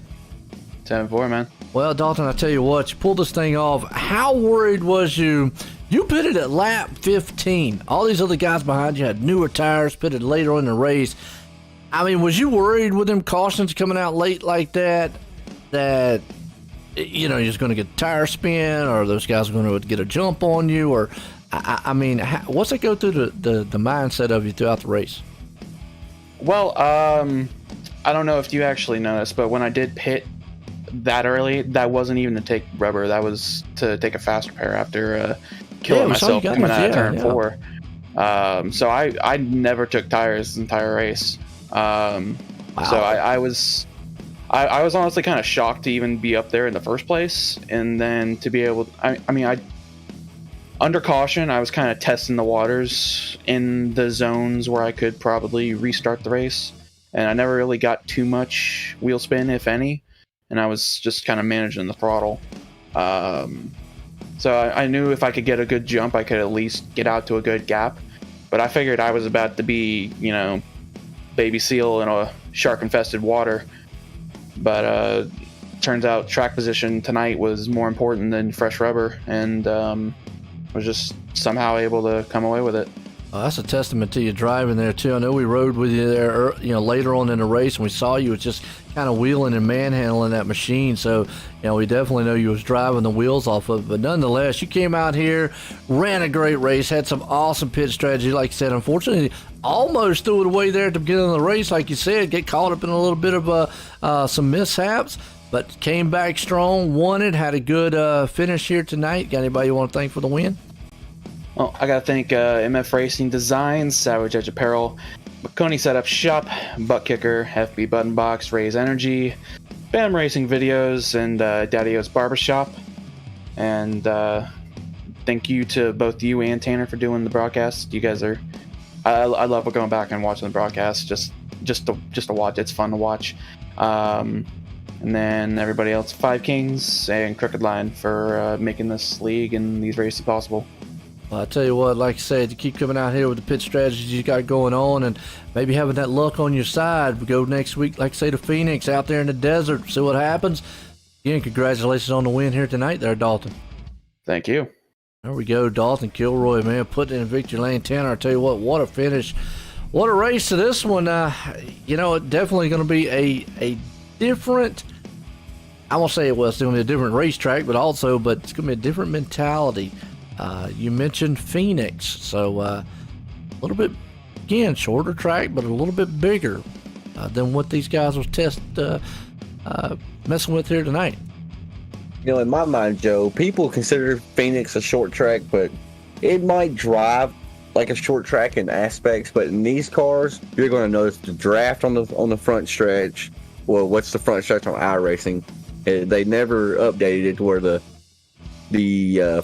10-4, man. Well, Dalton, I tell you what, you pulled this thing off. How worried was you? You pitted at lap 15. All these other guys behind you had newer tires, pitted later on in the race. I mean, was you worried with them cautions coming out late like that you're just going to get a tire spin, or those guys are going to get a jump on you, or I mean, what's it go through the mindset of you throughout the race? Well, I don't know if you actually noticed, but when I did pit that early, that wasn't even to take rubber. That was to take a fast repair after killing myself coming out of turn 4. So I never took tires this entire race. Wow. So I was honestly kind of shocked to even be up there in the first place, and then to be able, under caution, I was kind of testing the waters in the zones where I could probably restart the race, and I never really got too much wheel spin, if any, and I was just kind of managing the throttle. So I knew if I could get a good jump, I could at least get out to a good gap, but I figured I was about to be, baby seal in a shark-infested water. But turns out track position tonight was more important than fresh rubber, and was just somehow able to come away with it. Well, that's a testament to you driving there too. I know we rode with you there, later on in the race, and we saw you was just kind of wheeling and manhandling that machine. So, we definitely know you was driving the wheels off of it. But nonetheless, you came out here, ran a great race, had some awesome pit strategy, like you said. Unfortunately, almost threw it away there at the beginning of the race, like you said, get caught up in a little bit of some mishaps, but came back strong, won it, had a good finish here tonight. Got anybody you want to thank for the win? Well, I got to thank MF Racing Designs, Savage Edge Apparel, McConey Setup Shop, Butt Kicker, FB Button Box, Raise Energy, Bam Racing Videos, and Daddy-O's Barbershop. And thank you to both you and Tanner for doing the broadcast. You guys are, I love going back and watching the broadcast, just to watch. It's fun to watch. And then everybody else, Five Kings and Crooked Line for making this league and these races possible. Well, I tell you what, like I said, to keep coming out here with the pit strategies you got going on, and maybe having that luck on your side. We go next week, like I say, to Phoenix, out there in the desert, see what happens. Again, congratulations on the win here tonight there, Dalton. Thank you. There we go, Dalton Kilroy, man, putting it in victory lane. Tanner, I tell you what a finish. What a race to this one. It's definitely going to be a different, I won't say it's going to be a different racetrack, but it's going to be a different mentality. You mentioned Phoenix, so a little bit, again, shorter track, but a little bit bigger than what these guys was messing with here tonight. In my mind, Joe, people consider Phoenix a short track, but it might drive like a short track in aspects. But in these cars, you're going to notice the draft on the front stretch. Well, what's the front stretch on iRacing? They never updated it to where the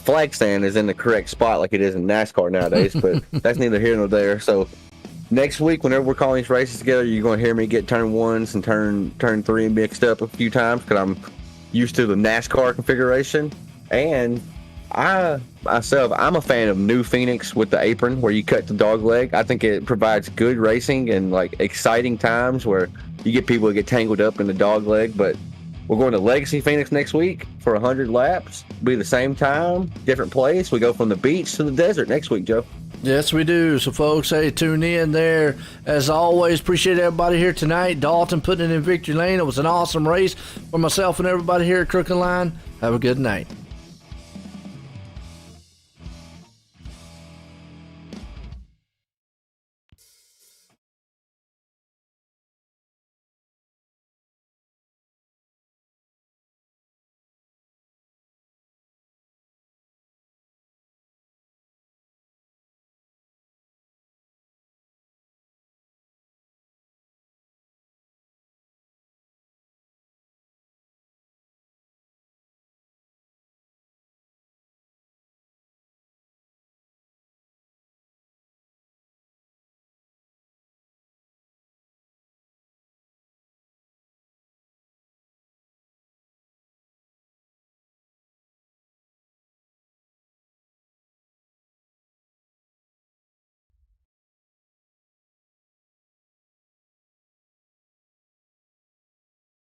flag stand is in the correct spot like it is in NASCAR nowadays, but that's neither here nor there. So next week, whenever we're calling these races together, you're going to hear me get turn 1s and turn 3 mixed up a few times because I'm used to the NASCAR configuration. And I'm a fan of New Phoenix with the apron where you cut the dog leg. I think it provides good racing and like exciting times where you get people to get tangled up in the dog leg. But we're going to Legacy Phoenix next week for 100 laps. Be the same time, different place. We go from the beach to the desert next week, Joe. Yes, we do. So, folks, hey, tune in there. As always, appreciate everybody here tonight. Dalton putting it in victory lane. It was an awesome race for myself and everybody here at Crooked Line. Have a good night.